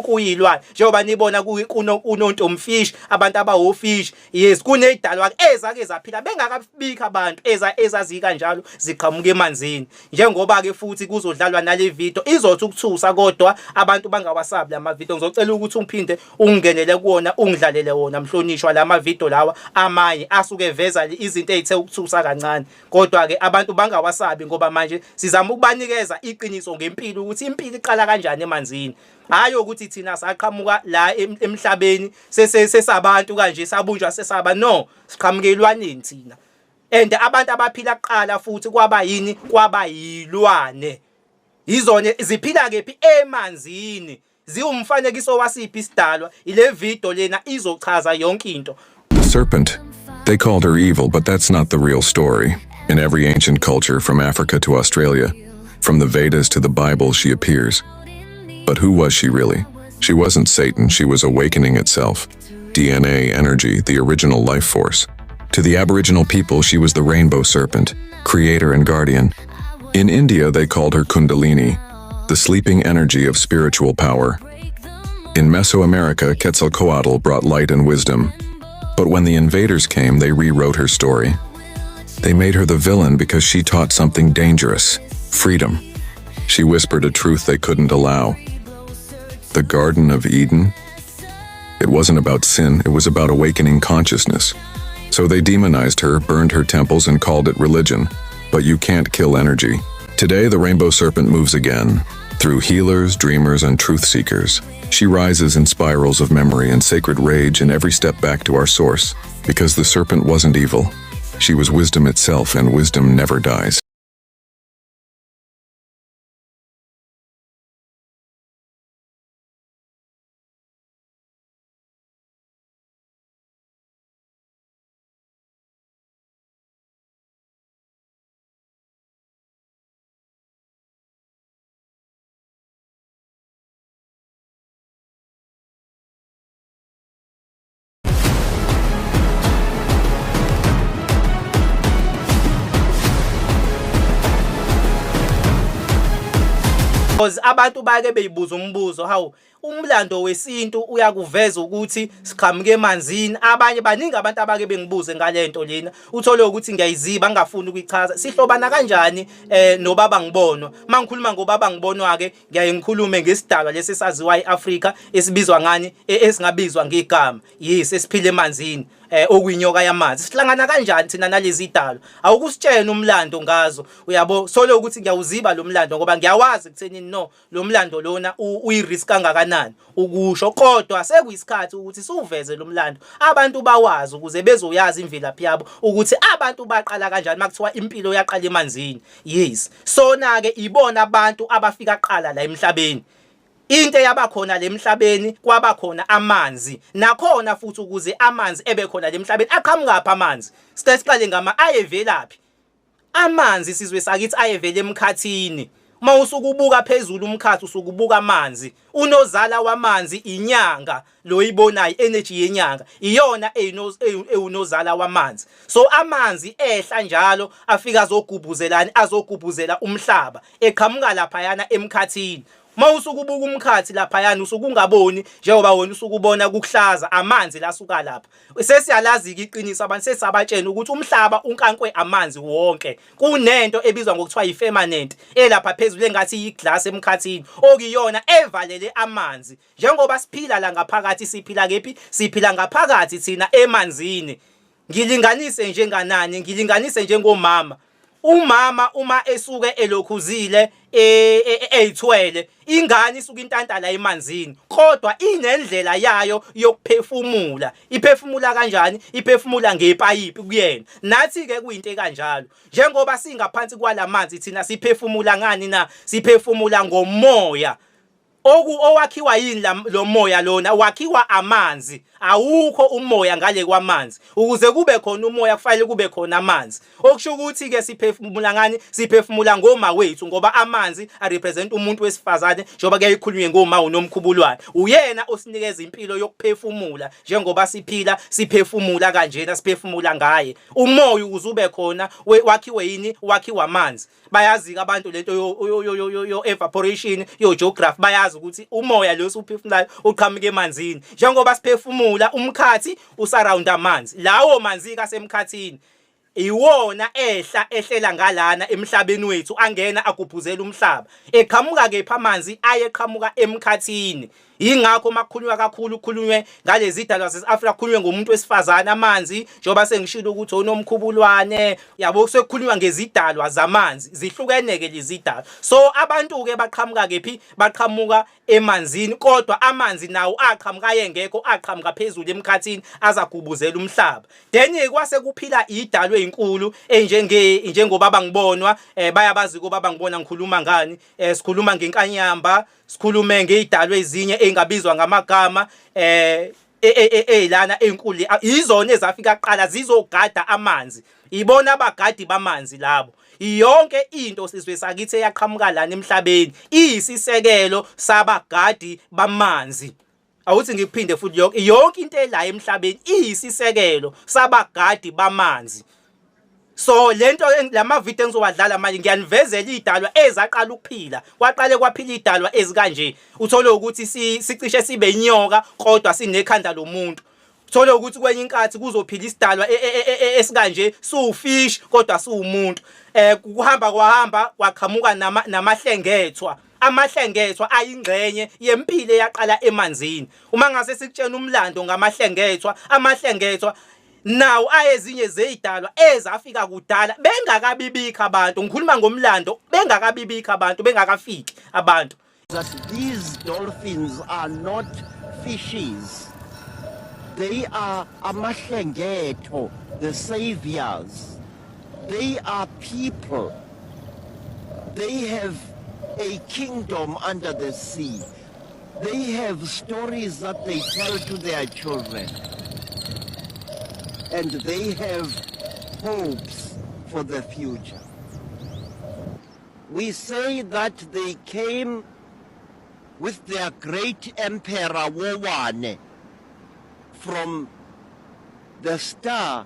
kuyilwane njengoba nibona kunontomfish abantu abawofish. Yes kunezidalwa ezake zaphila bengakabika abantu ezazi kanjalo ziqhamuka emanzini. Njengoba ke futhi kuzodlalwa nale video izothi ukuthusa kodwa abantu bangawasabi lama video. Ngizocela ukuthi ungiphinde ungenele kuona ungidlalele wona mhlonishwa lama video lawa amanye asuke veza izinto ezithe ukuthusa kancane kodwa ke abantu bangawasabi ngoba manje sizama ukubanikeza iqiniso ngempilo ukuthi impilo iqala kanjani emanzini. Hayo ukuthi thina saqhamuka la emhlabeni sesabantu kanje sabunjwa sesaba no siqhamuke elwaneni thina. And abantu abaphila kuqala futhi kwaba yini kwaba yilwane. Izone ziphila kephi emanzini. Ziwumfanekiso wasiphi isidalwa ile video lena izochaza yonke into. The serpent, they called her evil, but that's not the real story. In every ancient culture from Africa to Australia, from the Vedas to the Bible she appears. But who was she really? She wasn't Satan, she was awakening itself. DNA, energy, the original life force. To the Aboriginal people, she was the rainbow serpent, creator and guardian. In India, they called her Kundalini, the sleeping energy of spiritual power. In Mesoamerica, Quetzalcoatl brought light and wisdom. But when the invaders came, they rewrote her story. They made her the villain because she taught something dangerous, freedom. She whispered a truth they couldn't allow. The Garden of Eden? It wasn't about sin, it was about awakening consciousness. So they demonized her, burned her temples, and called it religion. But you can't kill energy. Today, the rainbow serpent moves again. Through healers, dreamers, and truth seekers. She rises in spirals of memory and sacred rage in every step back to our source. Because the serpent wasn't evil. She was wisdom itself, and wisdom never dies. Because abantu bake beyibuza umbuzo hawu umlando wesintu uyakuveza ukuthi siqhamuke emanzini. Abanye baningi abantu abake bengibuze ngalento lena uthole ukuthi ngiyayiziba ngafuni ukuyichaza sihlobana kanjani nobaba ngibonwa. Mangikhuluma ngobaba ngibonwa ke ngiyaye ngikhulume ngesidalwa lesi saziwa eAfrika esibizwa ngani esingabizwa ngegama yes esiphile emanzini okuyinyoka yamanzi. Sihlangana kanjani thina nalezi idalo awukusitshena umlando ngazo uyabo solo ukuthi ngiyawuziba lo mlando ngoba ngiyawazi ekutheni no lo mlando lona uyirisk kangakanani ukusho kodwa sekuyisikhathi ukuthi siuveze lo mlando abantu bawazi ukuze bezoyazi imvelaphi yabo ukuthi abantu baqala kanjani makuthiwa impilo yaqala emanzini yes sona ke ibona abantu abafika qala la emhlabeni. Into yabakhona lemhlabeni kwabakhona amanzi nakhona futhi ukuze amanzi ebekhona lemhlabeni aqhamuka pha amanzi siqale ngama ayevelaphi amanzi sizwe sakithi ayevela emkhathini. Uma usukubuka phezulu umkhathi usukubuka amanzi unozala wamanzi inyanga lo ibonayo energy yenyanga iyona eyunozala wamanzi. So amanzi ehla njalo afika azogubhuzelana umhlaba eqhamuka lapha yana emkhathini. Mawusukubuka umkhathi lapha yana usukungaboni njengoba wena usukubona kuhlaza amanzi lasuka lapha. Sesiyalazi iqiniso abantu sesabatshena ukuthi umhlaba unkankwe amanzi wonke. Kunento ebizwa ngokuthiwa yipermanent elapha phezulu engathi iglass emkhathini okuyona evalele amanzi. Njengoba siphila la ngaphakathi siphila kephi? Siphila ngaphakathi thina emanzini. Ngilinganise njenganani? Ngilinganise njengomama. Umama uma esuke elokhuzile eyithwele ingane isuka intantala emanzini kodwa inendlela yayo yokuphefumula. Iphefumula kanjani? Iphefumula ngepayipi kuyena. Nathi ke kuyinto kanjalo. Njengoba singaphansi kwalamanzi thina siphefumula ngani na? Siphefumula ngomoya. Owakhiwa yini lo moya lona wakhiwa amanzi. Awukho umoya ngale kwamanzi. Ukuze kube khona umoya kufanele kube khona amanzi. Okusho ukuthi ke siphefumula ngani? Siphefumula ngoma wethu ngoba amanzi arepresent umuntu wesifazane njengoba kuyayikhulunywe ngoma unomkhubulwane. Uyena osinikeza impilo yokuphefumula njengoba siphila siphefumula kanjena siphefumula ngaye. Umoya uzube khona wakhiwe yini? Wakhiwa amanzi. Bayazi abantu lento yo evaporation yo geography bayazi ukuthi umoya lo uphefumulayo uqhamuka emanzini. Njengoba siphefumula umkhathi usurround amanzi. Lawo manzi kasemkhathini iwona ehlela ngalana emhlabeni wethu angena agubhuzela umhlaba. Eqhamuka ke pha amanzi ayeqhamuka emkhathini. Ingakho makukhulunywa kakhulu kukhulunywe ngalezi idalwa zesiAfrika kukhulunywe ngomuntu wesifazana amanzi njengoba sengishilo ukuthi onomkhubulwane yabo sekukhulunywa ngezidalwa zamanzi zihlukene ke lezi idalwa. So abantu ke baqhamuka kephi? Baqhamuka emanzini kodwa amanzi nawo aqhamuka yengekho aqhamuka phezulu emkhathini azagubuzela umhlaba. Then kwase kuphila idalwa ezinkulu njengobaba ngibonwa bayabazi kubaba ngibona ngikhuluma ngani sikhuluma ngenkanyamba sikhulume ngezidalwa ezinye engabizwa ngamagama lana enkulu izona ezafika kuqala zizogada amanzi. Ibona abagadi bamanzi labo. Yonke into sizwe sakithi eyaqhamuka lana emhlabeni iyisisekelo sabagadi bamanzi. Awuthi ngiphinde futhi yonke into ela emhlabeni iyisisekelo sabagadi bamanzi. So lento lama video engizowadlala manje ngiyanivezela idalwa ezaqala ukuphila. Kwaqale kwaphila idalwa ezikanje. Uthole ukuthi sicishe sibe inyoka kodwa sinekhanda lomuntu. Uthole ukuthi kwenye inkathi kuzophila isidalwa esikanje siwufish kodwa siwumuntu. Kuhamba kwaqhamuka namahlengethwa. Amahlengethwa ayingxenye yempilo eyaqala emanzini. Uma ngase sikutshena umlando ngamahlengethwa, amahlengethwa nawo ayezinye zezidalwa ezafika kudala bengakabibika abantu. Ngikhuluma ngomlando bengakabibika abantu bengakafiki abantu. That these dolphins are not fishes. They are amahlengetho, the saviors. They are people. They have a kingdom under the sea. They have stories that they tell to their children. And they have hopes for the future. We say that they came with their great emperor Wowane from the star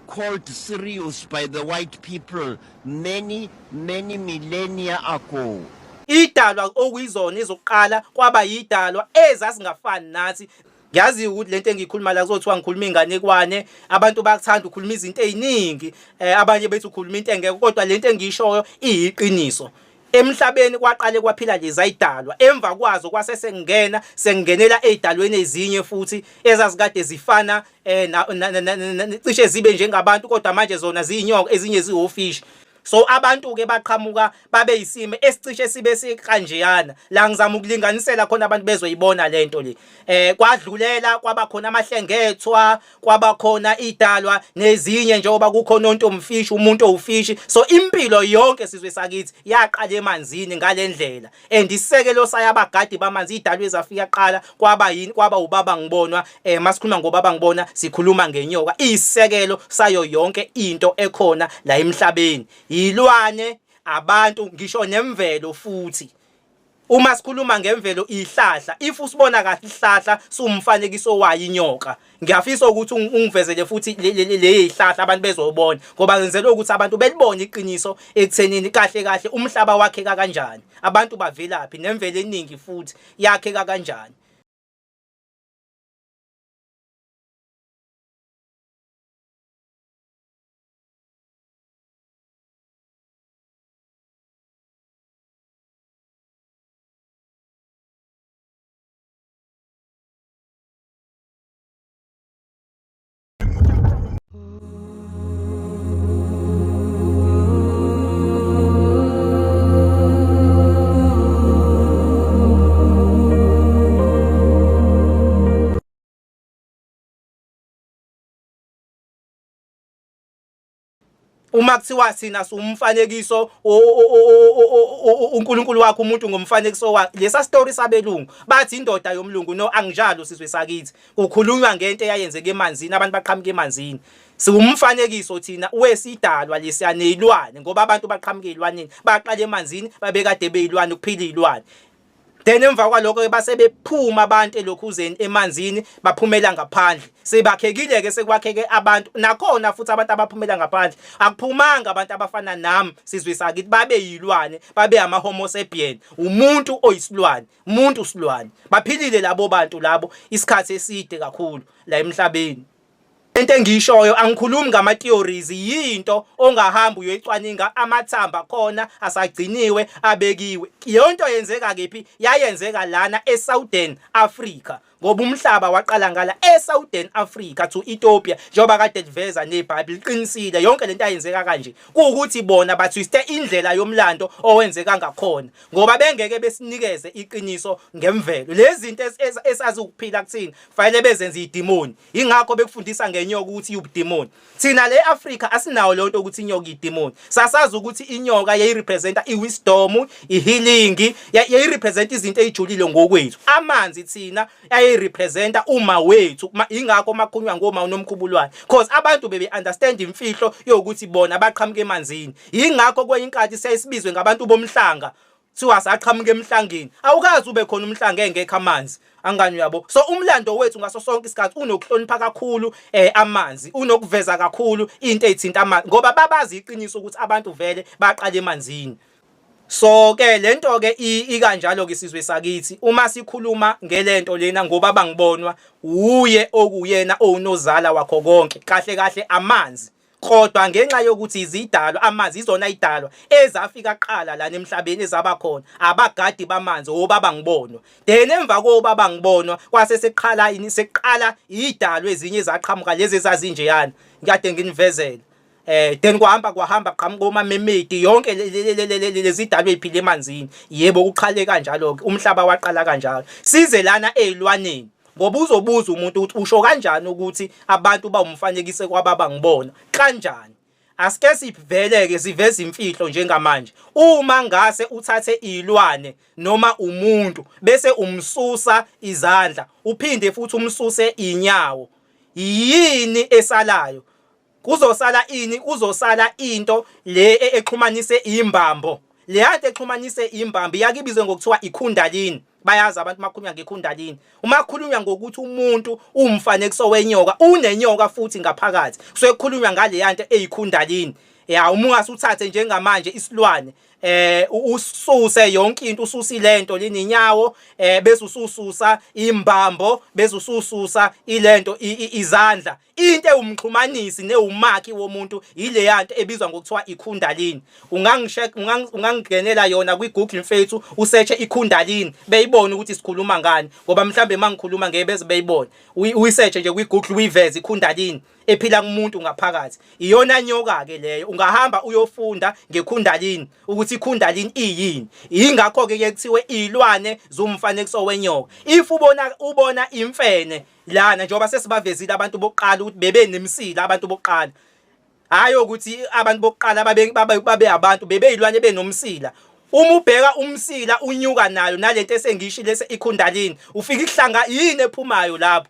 called Sirius by the white people many millennia ago. idalwa okuyizona ezokuqala kwaba yidalwa ezasingafani nathi. Ngiyazi ukuthi lento engikhuluma la kuzothiwa ngikhuluma inganekwane, abantu bakuthanda ukukhuluma izinto eziningi, abanye bethu ukhuluma into engeke, kodwa lento engishoyo iyiqiniso. Emhlabeni kwaqale kwaphila lezi ayidalwa, emva kwazo kwase sengenela ezidalweni ezinye futhi ezazikade zifana cishe zibe njengabantu kodwa manje zona ziyinyoka ezinye ziwofishi. So abantu ke baqhamuka babe yisimo esicishe sibe sikanjeyana. La ngizama ukulinganisela khona abantu bezoyibona lento le. Kwadlulela kwaba khona amahlengethwa, kwaba khona idalwa nezinye njengoba kukhona ontomfishi, umuntu owufishi. So impilo yonke sizwe sakithi yaqala emanzini ngalendlela. And isekelo sayabagadi bamanzi idalwa ezafika qala kwaba yini kwaba ubaba ngibonwa. Masikhuluma ngobaba ngibona sikhuluma ngenyoka. Isekelo sayo yonke into ekhona la emhlabeni. Ilwane, abantu, ngisho nemvelo futhi. Uma sikhuluma ngemvelo ihlahla, if usibona kahle ihlahla sumfanekiso wayo inyoka. Ngiyafisa ukuthi ungivezele futhi le ihlahla abantu bezobona ngoba ngenzela ukuthi abantu belibone iqiniso ekuthenini kahle kahle umhlaba wakheka kanjani. Abantu bavelaphi nemvelo eningi futhi yakheka kanjani. Uma kuthiwa sina umfanekiso uNkulunkulu wakhe umuntu ngomfanekiso wakhe, lesa story sabelungu bathi indoda yomlungu no anginjalo sizwe sakithi ukhulunywa ngento eyayenzeka emanzini, abantu baqhamuka emanzini. Siwumfanekiso thina wesidalwa lesiya nezilwane ngoba abantu baqhamuka ezilwaneni baqala emanzini babekade beyilwane kuphila izilwane. Then emva kwalokho base bephuma abantu elokhuzeni emanzini baphumela ngaphandle. Sebakhekile ke sekwakheke abantu nakhona futhi abantu abaphumela ngaphandle akuphumanga abantu abafana nami sizwe sakithi babe yilwane babe ama homo sapien, umuntu oyisilwane, umuntu usilwane. Baphilile labo bantu labo isikhathi eside kakhulu la emhlabeni. Into engishoyo angikhulumi ngama theories, yinto ongahamba uyoyicwaninga, amathamba khona asagciniwe abekiwe. Yonto yenzeka kephi? Yayenzeka lana eSouthern Africa. Ngoba umhlaba waqala ngala eSouthern Africa to Ethiopia njengoba kade liveza neBhayibheli liqinisile yonke lento ayenzeka kanje. Kuukuthi bona bathwiste indlela yomlando owenzeka ngakhona ngoba bengeke besinikeze iqiniso ngemvelo. Lezi zinto esazi ukuphila kuthina fanele bezenze idemoni. Ingakho bekufundisa ngenyoka ukuthi yubudemoni. Thina le Africa asinawo lonto ukuthi inyoka idemoni. Sasazi ukuthi inyoka yayirepresenta iwisdom, ihealing, yayirepresenta izinto ezijulile ngokwethu. Amanzi thina representa uma wethu ingakho makhunywa ngoma unomkhubulwane because abantu bebe understand imfihlo yokuthi bona baqhamuka emanzini. Ingakho kweyinkathi siyisibizwe ngabantu bomhlanga siwa saqhamuka emhlangeni. Awukazi ube khona umhlanga engekho amanzi angani yabo. So umlando wethu ngaso sonke isikhathi unokuhlonipha kakhulu amanzi, unokuveza kakhulu into ezithinta amanzi ngoba babazi iqiniso ukuthi abantu vele baqala emanzini. So ke lento ke ikanjalo ke sizwe sakithi uma sikhuluma ngelento lena ngoba bangibonwa uye okuyena onozala wakho konke kahle kahle amanzi. Kodwa ngenxa yokuthi izidalwa amanzi izona idalwa ezafika qala la emhlabeni ezabakhona abagadi bamanzi obaba ngibonwa. Then emva kobaba ngibonwa kwase seqala seqala idalwa ezinye ezaqhamuka lezi ezazinjeyana ngiyade nginivezela. Then kwahamba qhamuka omamemedi yonke lezidalwa eziphila emanzini. Yebo kuqhale kanjalo ke umhlaba waqala kanjalo. Size lana ezilwaneni ngoba uzobuza umuntu ukuthi usho kanjani ukuthi abantu bawumfanekise kwababa ngibona kanjani. Asike siveleke siveze imfihlo njengamanje. Uma ngase uthathe izilwane noma umuntu bese umsusa izandla uphinde futhi umsuse inyawo, yini esalayo? Kuzosala ini? Kuzosala into le exhumanise imbambo. Le yanto exhumanise imbambo yakibizwe ngokuthiwa ikhundalini. Bayazi abantu makhulunywa ngekhundalini. Uma khulunywa ngokuthi umuntu umfanekiso wenyoka, unenyoka futhi ngaphakathi. So ekhulunywa ngale yanto eyikhundalini. ya uma ungasuthathe njengamanje isilwane ususe yonke into ususi lento lininyawo bese usususa imbambo bese usususa ilento izandla into ewumxhumanisi newumakhi womuntu ile yanto ebizwa ngokuthiwa ikundalini ungangingenela yona kwi-Google mfethu usearch ikundalini beyibone ukuthi sikhuluma ngani ngoba mhlambe mangikhuluma ngeke beze beyibone uyisearch nje kwi-Google uyiveze ikundalini ephila kumuntu ngaphakathi iyona nyoka ke leyo ungahamba uyofunda ngekundalini ukuthi ikundalini iyini ingakho ke kuthiwe izilwane zomfanekiso wenyoka if ubona imfene lana njengoba sesibavezile abantu bokuqala ukuthi bebenemsila abantu bokuqala hayo ukuthi abantu bokuqala babe abantu bebeyilwane benomsila uma ubheka umsila unyuka nayo nalento esengishile ikundalini ufika ihlanga yini ephumayo lapho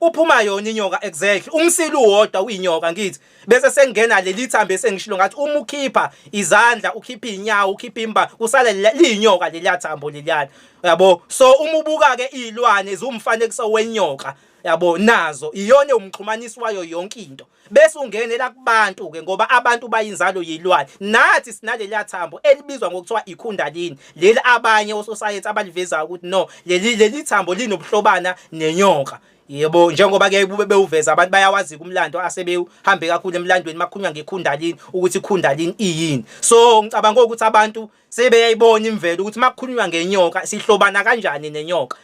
uphuma yona inyoka exactly umsila uwodwa uyinyoka ngithi bese sengena leli thambo esengishilo ngathi uma ukhipha izandla ukhipha inyawo ukhipha imba kusala liyinyoka leliyathambo leliyana yabo so uma ubuka ke izilwane zomfanekiso wenyoka yabo nazo iyona umxhumanisi wayo yonke into bese ungenela kubantu ke ngoba abantu bayinzalo yilwane nathi sinaleli thambo elibizwa ngokuthiwa ikundalini leli abanye ososcience abalivezayo ukuthi no leli thambo linobuhlobana nenyoka yebo njengoba ke bewuveza abantu bayawazi kumlando asebehambe kakhulu emlandweni makukhulunywa ngekundalini ukuthi ikundalini iyini so ngicabanga ukuthi abantu sebeyayibona imvelo ukuthi makukhulunywa ngenyoka sihlobana kanjani nenyoka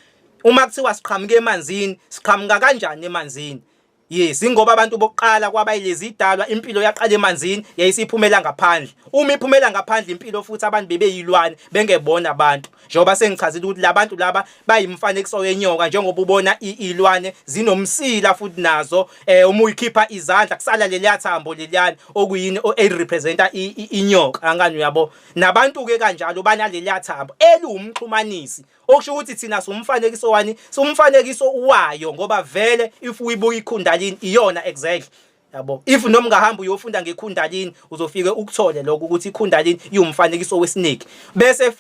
uma kuthiwa siqhamuka emanzini siqhamuka kanjani emanzini yes ingoba abantu bokuqala kwabayilezi idalwa impilo yaqala emanzini yayisiphumela ngaphandle uma iphumela ngaphandle impilo futhi abantu bebeyilwane bengebona abantu njengoba sengichazile ukuthi labantu laba bayimfanekiso wenyoka njengoba ubona izilwane zinomsila futhi nazo uma uyikhipha izandla kusala leliyathambo leliyana okuyini erepresenta inyoka angani uyabo nabantu ke kanjalo banaleliyathambo eliwumxhumanisi okusho ukuthi thina somfanekiso wani somfanekiso wayo ngoba vele if uyibuka ikundalini iyona exactly yabo if noma ungahamba uyofunda ngekundalini uzofike ukuthole lokho ukuthi ikundalini iwumfanekiso wesnake bese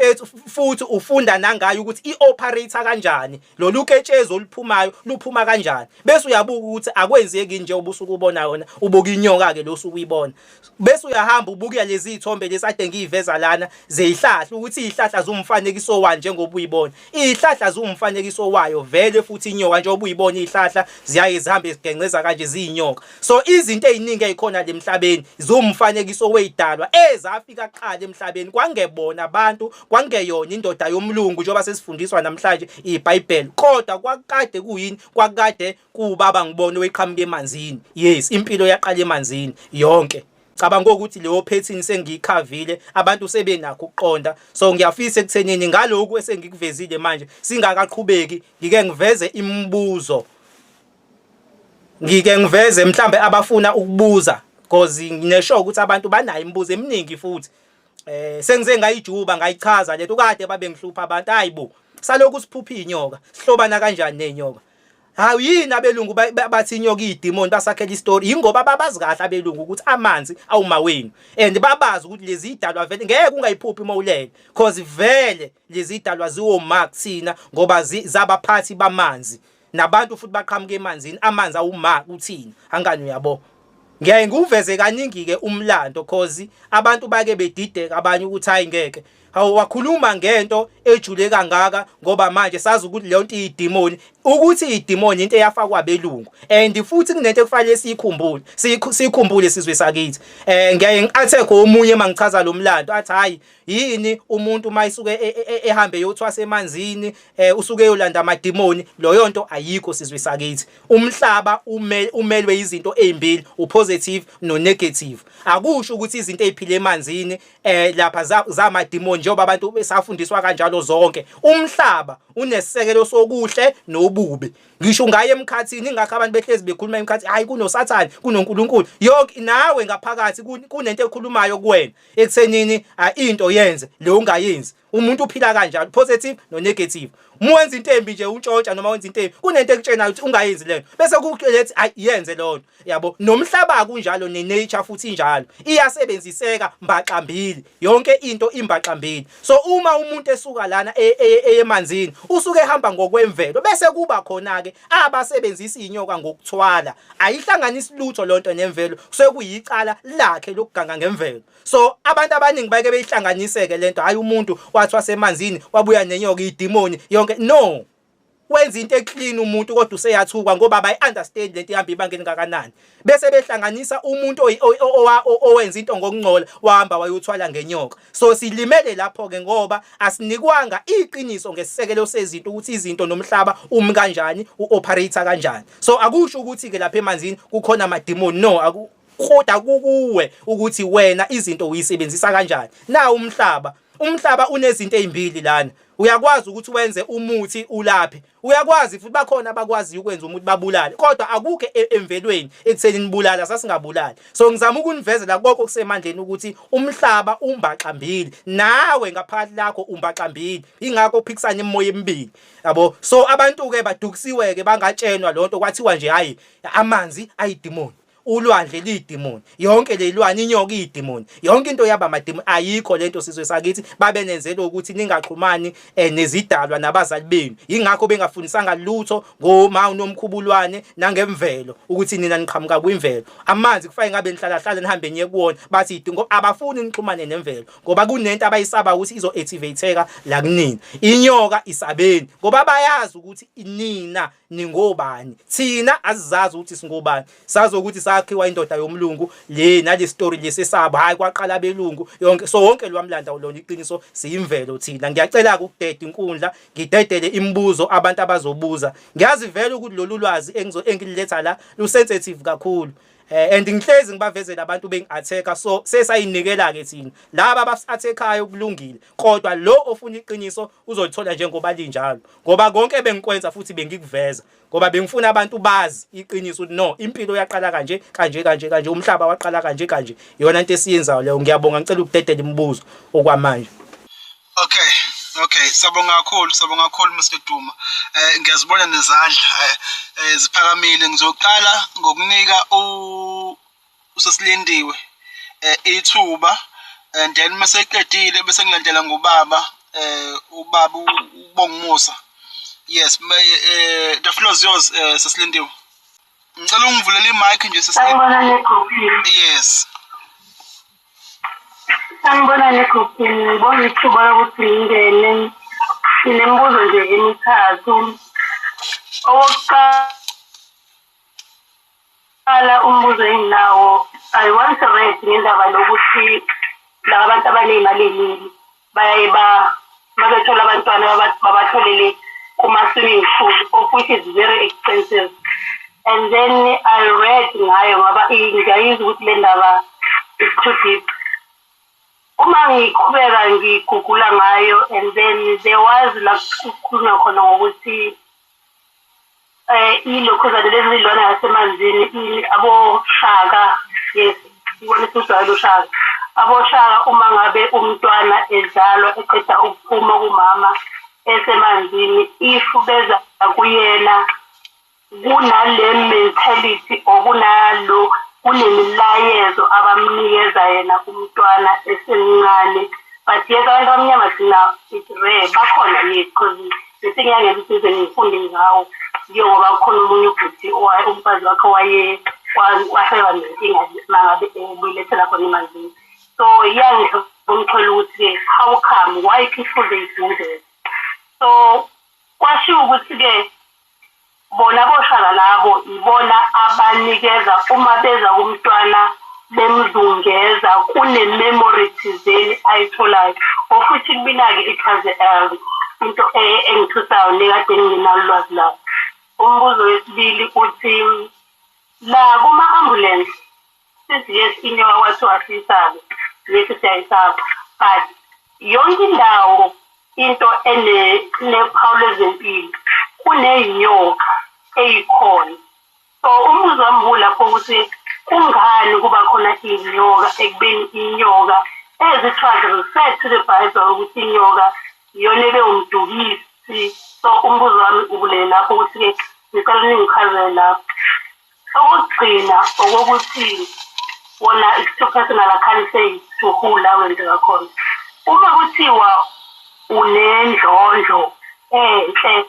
futhi ufunda nangayo ukuthi ioperator kanjani lo luketshezo oluphumayo luphuma kanjani bese uyabuka ukuthi akwenzeki nje ubusuku ubona yona ubuka inyoka ke lo suku uyibona bese uyahamba ubuka lezi izithombe lesade ngiyiveza lana zeyihlahla ukuthi izihlahla zomfanekiso wani njengoba uyibona izihlahla zomfanekiso wayo vele futhi inyoka njengoba uyibona izihlahla ziyaye zihambe zigengceza kanje ziyinyoka so izinto eziningi ezikhona lemhlabeni zomfanekiso weyidalwa ezafika kuqala emhlabeni kwangebona abantu kwangeyona indoda yomlungu njengoba sesifundiswa namhlanje iBhayibheli kodwa kwakade kuyini kwakade kubaba ngibone weqhamuka emanzini yes impilo yaqala emanzini yonke cabanga ukuthi leyo pattern sengiyikhavile abantu sebenakho ukuqonda so ngiyafisa ekuthenini ngalokho esengikuvezile manje singakaqhubeki ngike ngiveze imibuzo ngike ngiveze mhlambe abafuna ukubuza because nginesho ukuthi abantu banayo imibuzo eminingi futhi sengize ngayijuba ngayichaza lethu kade babe ngihlupha abantu hayibo salokhu siphupha inyoka sihlobana kanjani nenyoka hayi yini abelungu bathi inyoka idemon basakhela istory ingoba babazi kahle abelungu ukuthi amanzi awumaweni and babazi ukuthi lezi idalwa vele ngeke ungayiphuphi uma ulele because vele lezi idalwa ziwo mark thina ngoba zabaphathi bamanzi nabantu futhi baqhamuka emanzini amanzi awuma uthini angani uyabo ngiyaye nguveze kaningi ke umlando cause abantu bake bedideka abanye ukuthi hayi ngeke wakhuluma ngento ejule kangaka ngoba manje sazi ukuthi leyo nto idemoni ukuthi idemoni into eyafakwa belungu and futhi kunento ekufanele sikhumbule sizwe sakithi ngiyaye ngiathe komunye mangichaza lo mlando athi hayi yini umuntu mayisuke ehambe yothwasa emanzini usuke yolanda amademoni loyo nto ayikho sizwe sakithi umhlaba umelwe izinto ezimbili upositive no negative akusho ukuthi izinto eziphile emanzini lapha zamademoni njengoba abantu besafundiswa kanjalo zonke umhlaba unesisekelo sokuhle nobubi ngisho ngaye emkhathini ingakho abantu behlezi bekhuluma emkhathini hayi kunoSathane kunoNkulunkulu yonke nawe ngaphakathi kunento ekhulumayo kuwena ekuthenini into yenze le ungayenzi umuntu uphila kanjalo, positive no negative. Uma wenza into embi nje untshontsha noma wenza into embi, kunento ekutshena ukuthi ungayenzi lento. Bese kulethi ayenze lona. Yabo, nomhlaba kunjalo nenature futhi injalo. Iyasebenziseka mbaqambili. Yonke into imbaqambili. So uma umuntu esuka lana emanzini, usuke ehamba ngokwemvelo, bese kuba khona ke abasebenzisa inyoka ngokuthwala. Ayihlanganisi lutho lonto nemvelo, kusuke kuyicala lakhe lokuganga ngemvelo. So abantu abaningi bayeke beyihlanganiseke lento, hayi umuntu wathi wasemanzini wabuya nenyoka idemoni yonke. No, wenza into eclean umuntu kodwa useyathuka ngoba bayi-understand lento ihamba ibanga elingakanani. Bese behlanganisa umuntu owenza into ngokungcola wahamba wayothwala ngenyoka. So silimele lapho-ke ngoba asinikwanga iqiniso ngesisekelo sezinto ukuthi izinto nomhlaba umi kanjani, u-operator kanjani. So akusho ukuthi-ke lapha emanzini kukhona amademoni. No, kodwa kukuwe ukuthi wena izinto uyisebenzisa kanjani. Na umhlaba unezinto ezimbili lana. Uyakwazi ukuthi wenze umuthi ulaphe. Uyakwazi futhi bakhona abakwazi ukwenza umuthi babulale. Kodwa akukho emvelweni ekutheni nibulala sasingabulali. So ngizama ukunivezela konke okusemandleni ukuthi umhlaba umbaqambili. Nawe ngaphakathi lakho umbaqambili. Ingakho uphikisana emoya emibili. Yabo. So abantu ke badukisiwe ke bangatshenwa lonto kwathiwa nje hayi amanzi ayidemoni. Ulwandle lidemoni, yonke lelwane inyoka idemoni, yonke into yaba amademoni. Ayikho lento sizwe sakithi babenenzela ukuthi ningaxhumani nezidalwa nabazali benu. Ingakho bengafundisanga lutho ngoma unomkhubulwane nangemvelo ukuthi nina niqhamuka kwimvelo. Amanzi kufanele ngabe nihlala nihambe niye kuwona, bathi ngoba abafuni nixhumane nemvelo ngoba kunento abayisaba ukuthi izo activateka la kunina. Inyoka isabeni ngoba bayazi ukuthi nina ningobani, thina azizazi ukuthi singobani. Sazi ukuthi sakhiwa indoda yomlungu le nale story lesesaba, hayi kwaqala belungu yonke. So wonke lwamlanda lona iqiniso siyimvelo thina. Ngiyacela ukudeda inkundla, ngidedele imibuzo abantu abazobuza. Ngiyazi vele ukuthi lolu lwazi engililetha la lusensitive kakhulu. And ngihlezi ngibavezela abantu bengi-attack, so sesayinikela ke thina laba abasi-attack-ayo kulungile, kodwa lo ofuna iqiniso uzolithola njengoba linjalo ngoba konke bengikwenza futhi bengikuveza ngoba bengifuna abantu bazi iqiniso ukuthi no, impilo yaqala kanje umhlaba waqala kanje. Yona into esiyenzayo leyo. Ngiyabonga, ngicela ukudedela imibuzo okwamanje. Okay, sabonga kakhulu Mr. Duma. Ngiyazibona nezandla ziphakamile. Ngizoqala ngokunika uSesilindiwe ithuba, and then mase eqedile bese ngilandela ngubaba ubaba uBongumusa. Yes, the floor is yours, Sesilindiwe. Ngicela ungivulele imic nje Sesilindiwe. Yes. Sanibona negruphini, ngibona ithuba lokuthi ngingene nginembuzo nje emithathu. Owokuqala umbuzo enginawo, I once read ngendaba lokuthi la abantu abanezimali eziningi bayaye babethola abantwana babatholele kuma-swimming pool, of which is very expensive. And then I read ngayo ngoba ngiyayizi ukuthi le ndaba is too deep. Uma ngiqhubeka ngigugula ngayo, and then there was la kukhulunywa khona ngokuthi ilokhuzane lezilwane yasemanzini aboshaka. Yes, ibona isizwe loshaka. Aboshaka uma ngabe umntwana ezalwa eqeda ukuphuma kumama esemanzini, if beza kuyena kunale mentality okunalo kunemilayezo abamnikeza yena umntwana esemncane. But yes, abantu abamnyama thina it's rare, bakhona yes, because besingiyangenza ukuthi ngifunde ngawo njengoba khona umunye ubhuti umfazi wakhe washaywa nenkinga mangabe ebuyilethela khona emanzini. So ngomxhelo ukuthi how come, why people they do this? So kwashiwo ukuthi-ke bona boshaka labo ibona abanikeza uma beza kumntwana bemzungeza kune-memory thizeni ayitholayo. Ofuthi kubina-ke it was into engithusayo nekade ngingenalo ulwazi lawo. Umbuzo wesibili uthi la kuma-ambulance yes inyoka kwathiwa siyisabe, yes siyayisaba, but yonke indawo into enephawulo lezempilo kuneyinyoka eyikhona. So umbuzo wami lapho ukuthi kungani kuba khona inyoka ekubeni inyoka as it was referred to the Bible ukuthi inyoka iyona ebewumdukisi. So umbuzo wami ubule lapho ukuthi-ke ngicela ningichazele lapho. Okugcina okokuthi wona it's too personal, I can't say to who la wenzeka khona. Uma kuthiwa unendlondlo enhle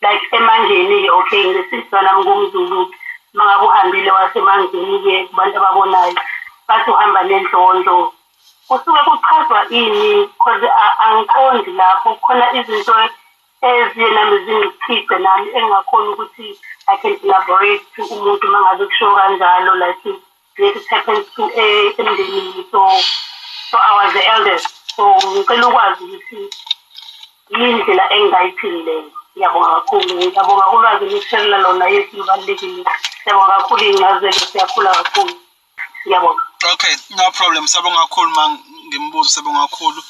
like emanjeni, okay, ngesizwe nami ngumZulu, mangabe uhambile wasemanjeni-ke kubantu ababonayo bathi uhamba nendlondlo, kusuke kuchazwa ini? Because angiqondi lapho khona izinto eziye nami zingichithe nami engakhona ukuthi I can elaborate to umuntu mangabe kusho kanjalo, like it happened to emndenini. So I was the eldest, so ngicela ukwazi ukuthi indlela engayiphilileyo. Ngiyabonga kakhulu, ngiyabonga ulwazi nishelela lona yethu libalulekile. Ngiyabonga kakhulu ingazelo, siyakhula kakhulu. Ngiyabonga. Okay, no problem. Sabonga kakhulu ngimbuzo, sabonga kakhulu.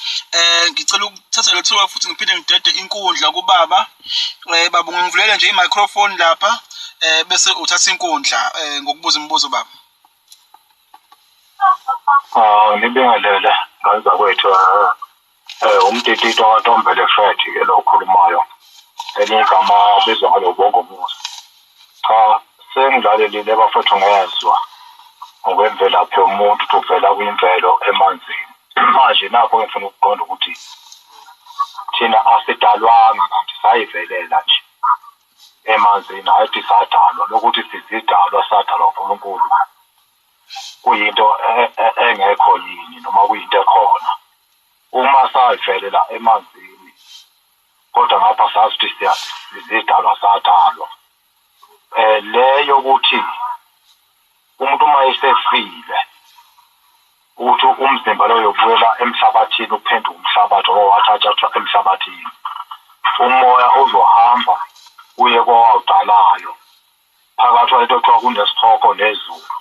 Ngicela ukuthatha le thuba futhi ngiphinde ngidede inkundla kubaba. Baba ngivulele nje i-microphone lapha bese uthatha inkundla ngokubuza imibuzo baba. Ngibingelela ngaza kwethu umtitito kaNtombele Fred ke lo okhulumayo. Eligama bizwa ngalo bongo musa. Cha, sengidlalelile bafethu ngezwa ngokwemvelaphi yomuntu uvela kwimvelo emanzini. Manje napho ngifuna ukuqonda ukuthi thina asidalwanga kanti sayivelela nje emanzini, hayi sadalwa. Lokuthi sizidalwa sadalwa uNkulunkulu kuyinto engekho yini noma kuyinto ekhona. Uma sayivelela emanzini kodwa ngapha sazi ukuthi sizidalwa sadalwa. Leyo ukuthi umuntu uma esefile ukuthi umzimba lo yobuyela emhlabathini, uphenduka umhlabathi owathathwa emhlabathini, umoya uzohamba uye kwawudalayo phakathi kwalento ekuthiwa kunesihoko nezulu,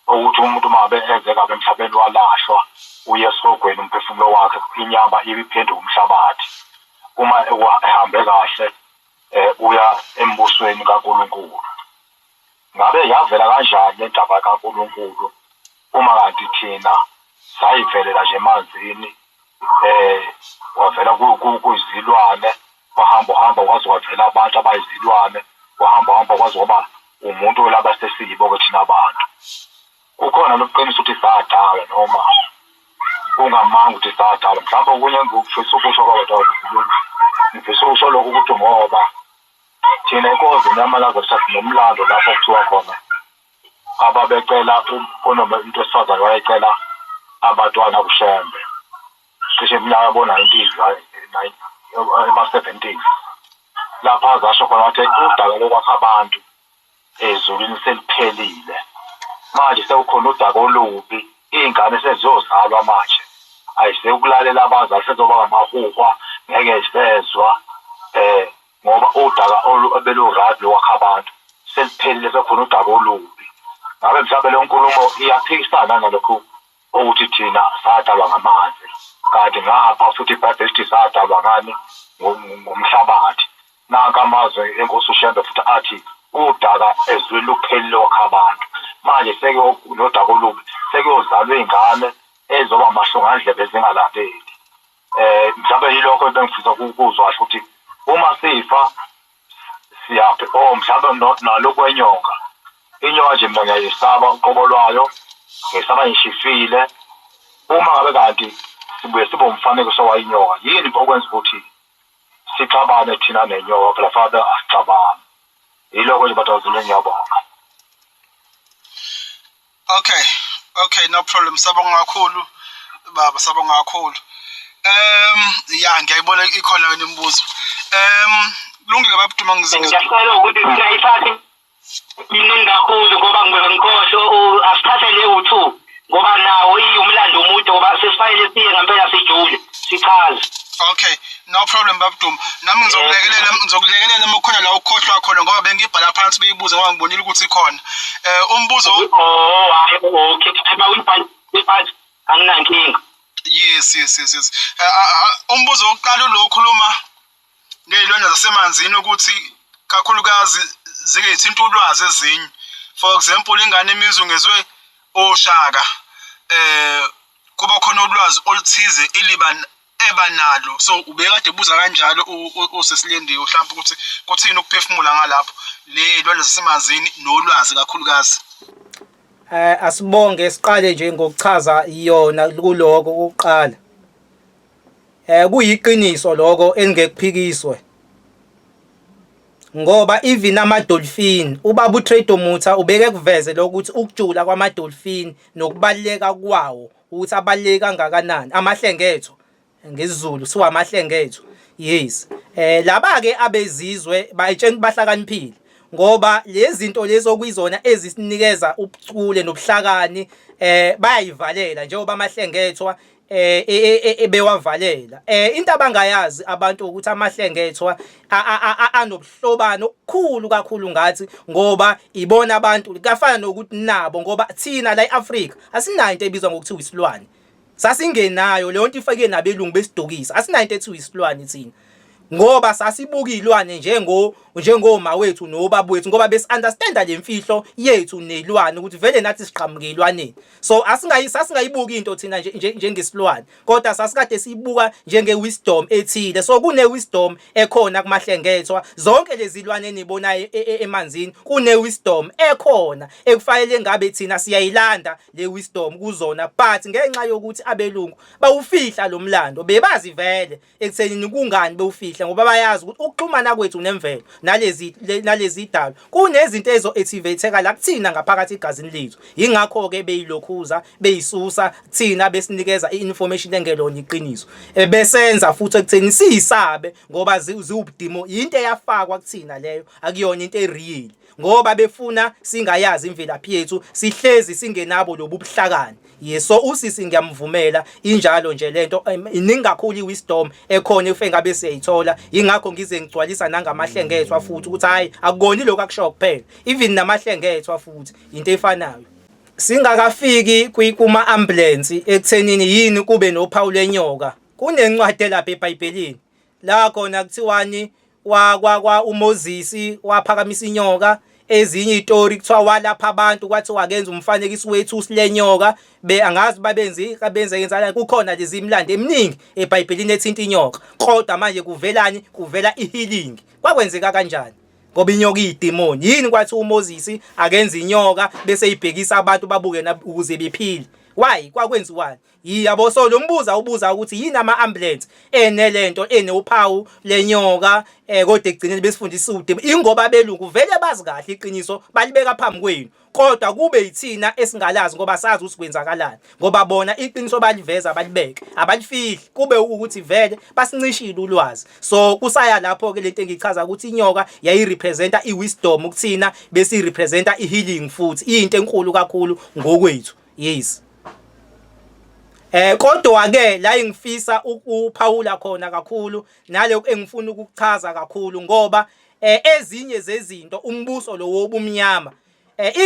ukuthi umuntu uma ezeka emhlabeni walahlwa uye esihogweni umphefumulo wakhe, inyama ibiphenduka umhlabathi. Uma ehambe kahle uya embusweni kaNkulunkulu. Ngabe yavela kanjani le ndaba kaNkulunkulu uma kanti thina sayivelela nje emanzini? Wavela kuzilwane, wahamba kwaze kwavela abantu abayizilwane, wahamba kwaze kwaba umuntu olaba sesiyibo ke thina abantu. Kukhona lokuqinisa ukuthi sadala noma ungamanga ukuthi sadala. Mhlawumbe okunye ngifisa ukusho kwabadala ngifisa ukusho lokhu ukuthi ngoba thina inkosi yamalanga sinomlando lapho kuthiwa khona ababecela unoma into esifazane wayecela abantwana kushembe cishe iminyaka yabo-90s ema-70s. Lapha zasho khona wathi udaba lokwakha abantu ezulwini seliphelile, manje sekukhona udaba olubi, iy'ngane seziyozalwa manje ayiseyukulalela abazali, sezoba ngamahuhwa, ngeke zisezwa ngoba udaba obeluradi lokwakha abantu seliphelile, sekukhona udaba olubi. Ngabe mhlawumbe le nkulumo iyaphikisana nalokhu ukuthi thina sadalwa ngamanzi, kanti ngapha futhi iBhayibheli lithi sadalwa ngani? Ngomhlabathi. Nanka amazwe enkosi uShembe futhi athi udaba ezweni luphelile kwakha abantu. Manje nodaba olubi sekuyozalwa iy'ngane ezoba mahlongandlebe zingalaleli. Mhlawumbe yilokho ebengifisa ukuzwa ukuthi uma sifa siyaphi, mhlawumbe nalo kwenyonga. Inyoka nje mina ngiyayisaba uqobo lwayo, ngiyisaba ngishifile. Uma ngabe kanti sibuye sibe umfanekiso wayinyoka, yini okwenza ukuthi sixabane thina nenyoka? Phela Father asixabane. Yilokho nje batawuzile, ngiyabonga. Okay, no problem. Sabonga kakhulu baba, sabonga kakhulu. Ngiyayibona ikhona wena imibuzo. Kulungile baba Duma, ngiyacela ukuthi siyayithatha iningi kakhulu ngoba ngikhohlwa asithathe le u2 ngoba nawo umlando omude ngoba sesifanele siye ngempela sijule sichaze. Okay, no problem baba Duma. Nami ngizokulekelela uma khona la ukhohlwa khona ngoba bengibhala phansi beyibuza ngoba ngibonile ukuthi ikhona. Umbuzo okay, uma uyibhala anginankinga. Yes. Umbuzo oqala lo khuluma ngezilwane zasemanzini ukuthi kakhulukazi zike ithinta ulwazi ezinye. For example, ingane imizungezwe oshaka kuba khona ulwazi oluthize eliba ebanalo. So ubekade buza kanjalo osesilendiwe mhlawumbe ukuthi kuthini ukuphefumula ngalapho lelwane zasemanzini nolwazi kakhulukazi. Asibonge siqale nje ngokuchaza yona kuloko ukuqala. Kuyiqiniso lokho engekuphikiswe. Ngoba even ama-dolphin ubaba uTredo Mutha ubeke kuveze lokuthi ukujula kwama-dolphin nokubaluleka kwawo ukuthi abaluleke kangakanani amahlengetho ngesizulu siwa amahlengetho. Yes. Laba ke abezizwe bayitshela bahlakaniphile ngoba lezi zinto lezi okuyizona ezisinikeza ubuchule nobuhlakani bayayivalela njengoba amahlengethwa ebewavalela. Into abangayazi abantu ukuthi amahlengethwa anobuhlobano okukhulu kakhulu ngathi ngoba ibona abantu kafana nokuthi nabo ngoba thina la eAfrika asinayo into ebizwa ngokuthi isilwane. Sasingenayo leyo nto ifake nabelungu besidokisa. Asinayo into ethi isilwane thina. Ngoba sasibuka ilwane njengoma wethu nobaba wethu ngoba besi-understanda le mfihlo yethu nelwane ukuthi vele nathi siqhamuke ilwaneni. So sasingayibuki into thina njengesilwane kodwa sasikade siyibuka njenge-wisdom ethile. So kune-wisdom ekhona kumahlengethwa. Zonke lezi ilwane enibonayo emanzini kune-wisdom ekhona ekufanele ngabe thina siyayilanda le wisdom kuzona but ngenxa yokuthi abelungu bawufihla lo mlando bebazi vele ekuthenini kungani bewufihla ngoba bayazi ukuthi ukuxhumana kwethu nemvelo nalezi dalo kunezinto ezo-activate-eka la kuthina ngaphakathi egazini lethu. Yingakho ke beyilokhuza beyisusa thina besinikeza i-information engelona iqiniso besenza futhi ekutheni siyisabe ngoba ziwubudimo into eyafakwa kuthina leyo akuyona into ereal ngoba befuna singayazi imvelaphi yethu sihlezi singenabo lobu buhlakani. Yeso usisi ngiyamvumela injalo nje lento iningi kakhulu iwisdom ekhona efe ngabe siyayithola. Yingakho ngize ngigcwalisa nangamahlengethwa futhi ukuthi hayi akukoni lokho akusho kuphela even namahlengethwa futhi into efanayo. Singakafiki kuma ambulance ekuthenini yini kube nophawu lenyoka kunencwadi lapha eBhayibhelini la khona kuthiwani kwa uMoses waphakamisa inyoka. Ezinye izitori kuthiwa walapha abantu kwathi wakenza umfanekiso wethu silenyoka angazi babenze yenzala. Kukhona lezi imlando eminingi eBhayibhelini ethinta inyoka kodwa manje kuvelani kuvela ihealing. Kwakwenzeka kanjani ngoba inyoka iyidemoni yini kwathi uMoses akenza inyoka bese ibhekisa abantu babuke ukuze bephile. Why kwakwenziwani? Yabo so lo mbuza ubuza ukuthi yini ama-ambulance enelento enophawu lenyoka kodwa ekugcineni besifundisa ude ingoba belungu vele bazi kahle iqiniso balibeka phambi kwenu kodwa kube yithina esingalazi ngoba sazi usikwenzakalani ngoba bona iqiniso baliveza balibeke abalifihli kube ukuthi vele basincishile ulwazi. So kusaya lapho ke lento engichaza ukuthi inyoka yayirepresenta iwisdom ukuthina bese irepresenta ihealing futhi into enkulu kakhulu ngokwethu. Yes. Kodwa ke la engifisa ukuphawula khona kakhulu naloko engifuna ukuchaza kakhulu ngoba ezinye zezinto umbuso lo wobumnyama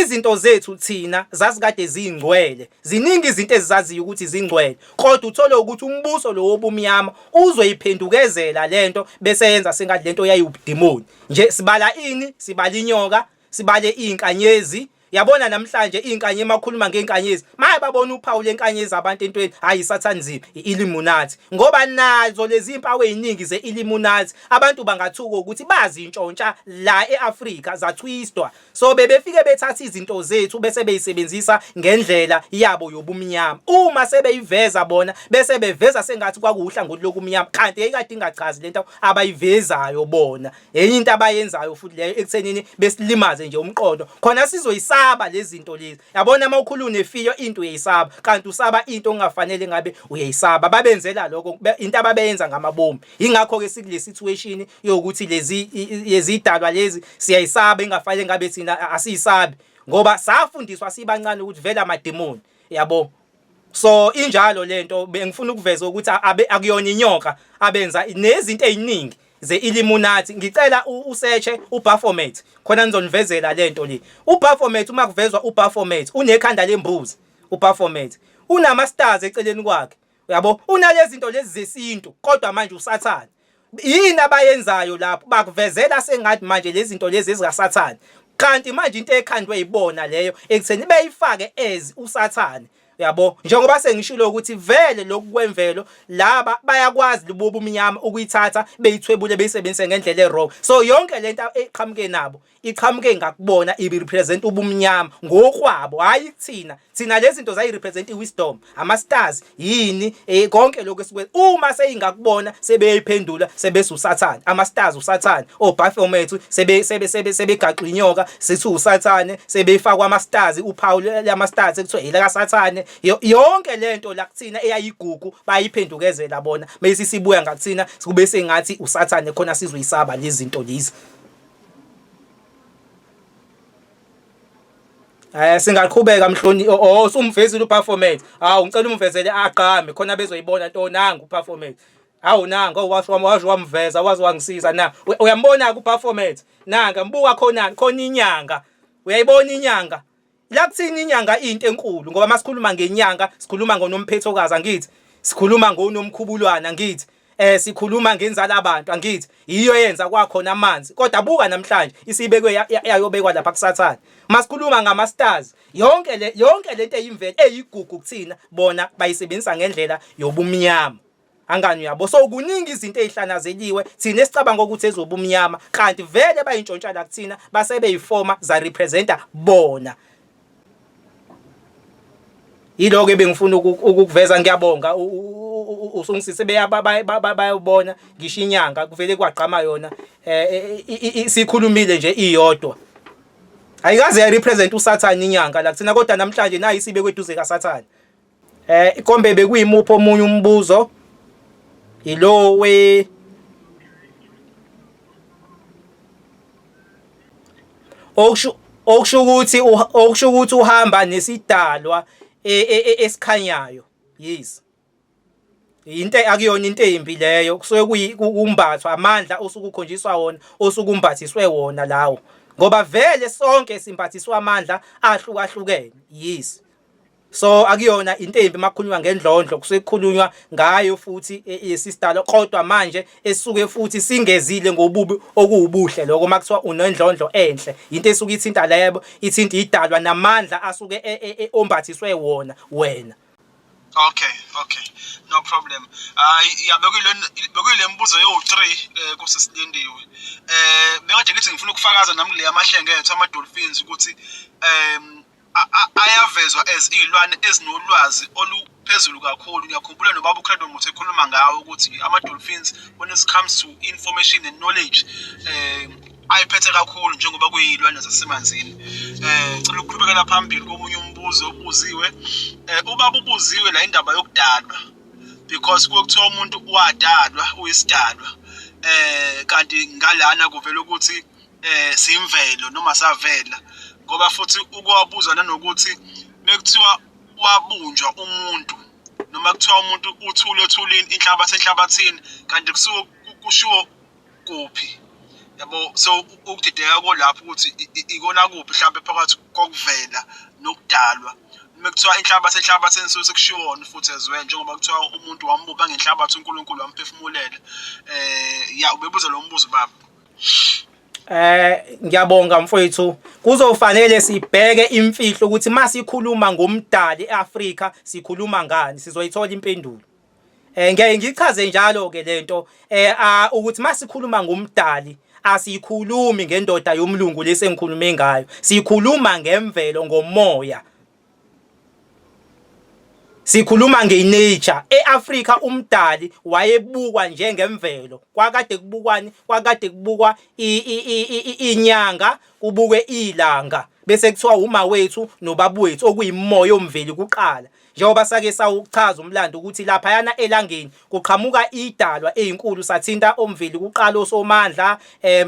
izinto zethu thina zasikade zingcwele ziningi izinto ezizaziyo ukuthi zingcwele kodwa uthola ukuthi umbuso lo wobumnyama uzoyiphendukezela lento bese yenza sengathi lento yayibudemoni nje. Sibala ini? Sibala inyoka, sibale inkanyezi. Yabona namhlanje inkanye emakhuluma ngenkanyezi maye babona uphawu lenkanyezi abantu entweni hayi isathani ziphi i-Illuminati ngoba nazo lezi impawu eziningi ze-Illuminati abantu bangathuka ukuthi bazi intshontsha la eAfrika zatwistwa. So bebefike bethatha izinto zethu bese beyisebenzisa ngendlela yabo yobumnyama. Uma sebeyiveza bona bese beveza sengathi kwakuhlangothi lokumnyama kanti ekade ingachazi lento abayivezayo bona. Enye into abayenzayo futhi leyo ekuthenini besilimaze nje umqondo khona sizoyisa lezi zinto lezi. Yabona uma ukhuluma nefiyo into uyayisaba kanti usaba into ongafanele ngabe uyayisaba. Babenzela lokho into ababenza ngamabomu. Ingakho ke sikule situation yokuthi lezi idalwa lezi siyayisaba engafanele ngabe thina asiyisabi ngoba safundiswa sibancane ukuthi vela amademoni yabo. So injalo lento bengifuna ukuveza ukuthi akuyona inyoka abenza nezinto eziningi ze-Illuminati. Ngicela usearche uBaphomet khona nizonivezela lento le. uBaphomet uma kuvezwa uBaphomet unekhanda lembuzi. uBaphomet unama stars eceleni kwakhe yabo. Unalezi zinto lezi zesintu kodwa manje usathana. Yini abayenzayo lapho bakuvezela sengathi manje lezi zinto lezi ezikasathana kanti manje into ekhandwe ibona leyo ekutheni beyifake usathane Uyabo, njengoba sengishilo ukuthi vele lokhu kwemvelo laba bayakwazi libubu umnyama ukuyithatha beyithwebule beyisebenzise ngendlela errong. So yonke lento eqhamuke nabo iqhamuke ngakubona ibi represent ubumnyama ngokwabo, hayi kuthina. Thina lezi zinto zayi represent iwisdom, ama stars yini konke lokho esikwenza. Uma seyingakubona sebeyiphendula sebese usathane, ama stars usathane, Baphomet sebegaqa inyoka sithi usathane, sebeyifakwa ama stars uphawu lama stars ekuthiwa ilaka sathane. Yonke lento la kuthina eyayigugu bayiphendukezela bona bese sibuya ngakuthina kube sengathi usathane khona sizoyisaba lezi zinto lezi. Singaqhubeka mhloni usumvezile uPerformance. Ngicela umvezele aqhame khona bezoyibona into nanga uPerformance. Nanga washo wamveza wazi wangisiza na. Uyambona kuPerformance. Nanga mbuka khona inyanga. Uyayibona inyanga? La kuthini inyanga into enkulu ngoba masikhuluma ngenyanga sikhuluma ngonomphethokazi angithi. Sikhuluma ngonomkhubulwana angithi. Sikhuluma ngenzala abantu angithi. Iyo yenza kwakhona amanzi. Kodwa buka namhlanje isibekwe yayobekwa lapha kusathana. Masikhuluma ngama stars. Yonke lento eyimvelo eyigugu kuthina bona bayisebenzisa ngendlela yobumnyama. Angani uyabo, so kuningi izinto ezihlanazeliwe thina esicabanga ukuthi ezobumnyama kanti vele bayintshontshala kuthina basebeyifoma za representa bona. Yiloko ebengifuna ukuveza. Ngiyabonga usungisise bayabona ngisho inyanga kuvele kwaqhama yona sikhulumile nje iyodwa. Ayikaze ya represent uSathane inyanga la kuthina kodwa namhlanje nayi sibe kweduze kaSathane. Ikombe bekuyimupho omunye umbuzo ilo we okusho ukuthi uhamba nesidalwa esikhanyayo. Yes. Into akuyona into embi leyo kusuke kumbathwa amandla osukukhonjiswa wona osukumbathiswe wona lawo ngoba vele sonke simbathiswa amandla ahlukahlukene. Yes. So akuyona into embi makukhulunywa ngendlondlo kusekukhulunywa ngayo futhi yesistalo kodwa manje esuke futhi singezile ngobubi okuwubuhle lokho makuthiwa unendlondlo enhle into esuke ithinta lebo ithinta idalwa namandla asuke ombathiswe wona wena. Okay, no problem. Bekuyile mbuzo yo3 kusisilindiwe. Bekade ngithi ngifuna ukufakaza nami le amahlenge ethu ama dolphins ukuthi ayavezwa as izilwane ezinolwazi oluphezulu kakhulu. Ngiyakhumbula nobaba uCradle Muthe ekhuluma ngawo ukuthi ama dolphins when it comes to information and knowledge ayiphethe kakhulu njengoba kuyizilwane zasemanzini. Ngicela ukuqhubekela phambili komunye umbuzo obuziwe. Ubaba ubuziwe la indaba yokudalwa because kuthiwa umuntu wadalwa uyisidalwa. Kanti ngalana kuvela ukuthi simvelo noma savela ngoba futhi ukwabuza nanokuthi mekuthiwa wabunjwa umuntu noma kuthiwa umuntu uthuleni inhlabathi enhlabathini kanti kusuke kushiwo kuphi. Yabo, so ukudideka kolapho ukuthi ikona kuphi mhlawumbe phakathi kokuvela nokudalwa. Mekuthiwa inhlabathi enhlabathini sekushiwona futhi ezwe njengoba kuthiwa umuntu wambuka ngenhlabathi uNkulunkulu wamphefumulela. Ubebuza lo mbuzo baba. Ngiyabonga mfowethu, kuzofanele sibheke imfihlo ukuthi masikhuluma ngomdali eAfrika sikhuluma ngani sizoyithola impendulo. Ngeke ngichaze njalo ke lento ukuthi masikhuluma ngomdali asikhulumi ngendoda yomlungu lesengikhulume ngayo, sikhuluma ngemvelo ngomoya. Sikhuluma ngenature. EAfrika umdali wayebukwa njengemvelo. Kwakade kubukwani? Kwakade kubukwa inyanga, kubukwe ilanga. Bese kuthiwa uma wethu nobaba wethu okuyimoya omveli kuqala. Njengoba sake sawuchaza umlando ukuthi lapha yana elangeni kuqhamuka idalwa ezinkulu sathinta omveli kuqala osomandla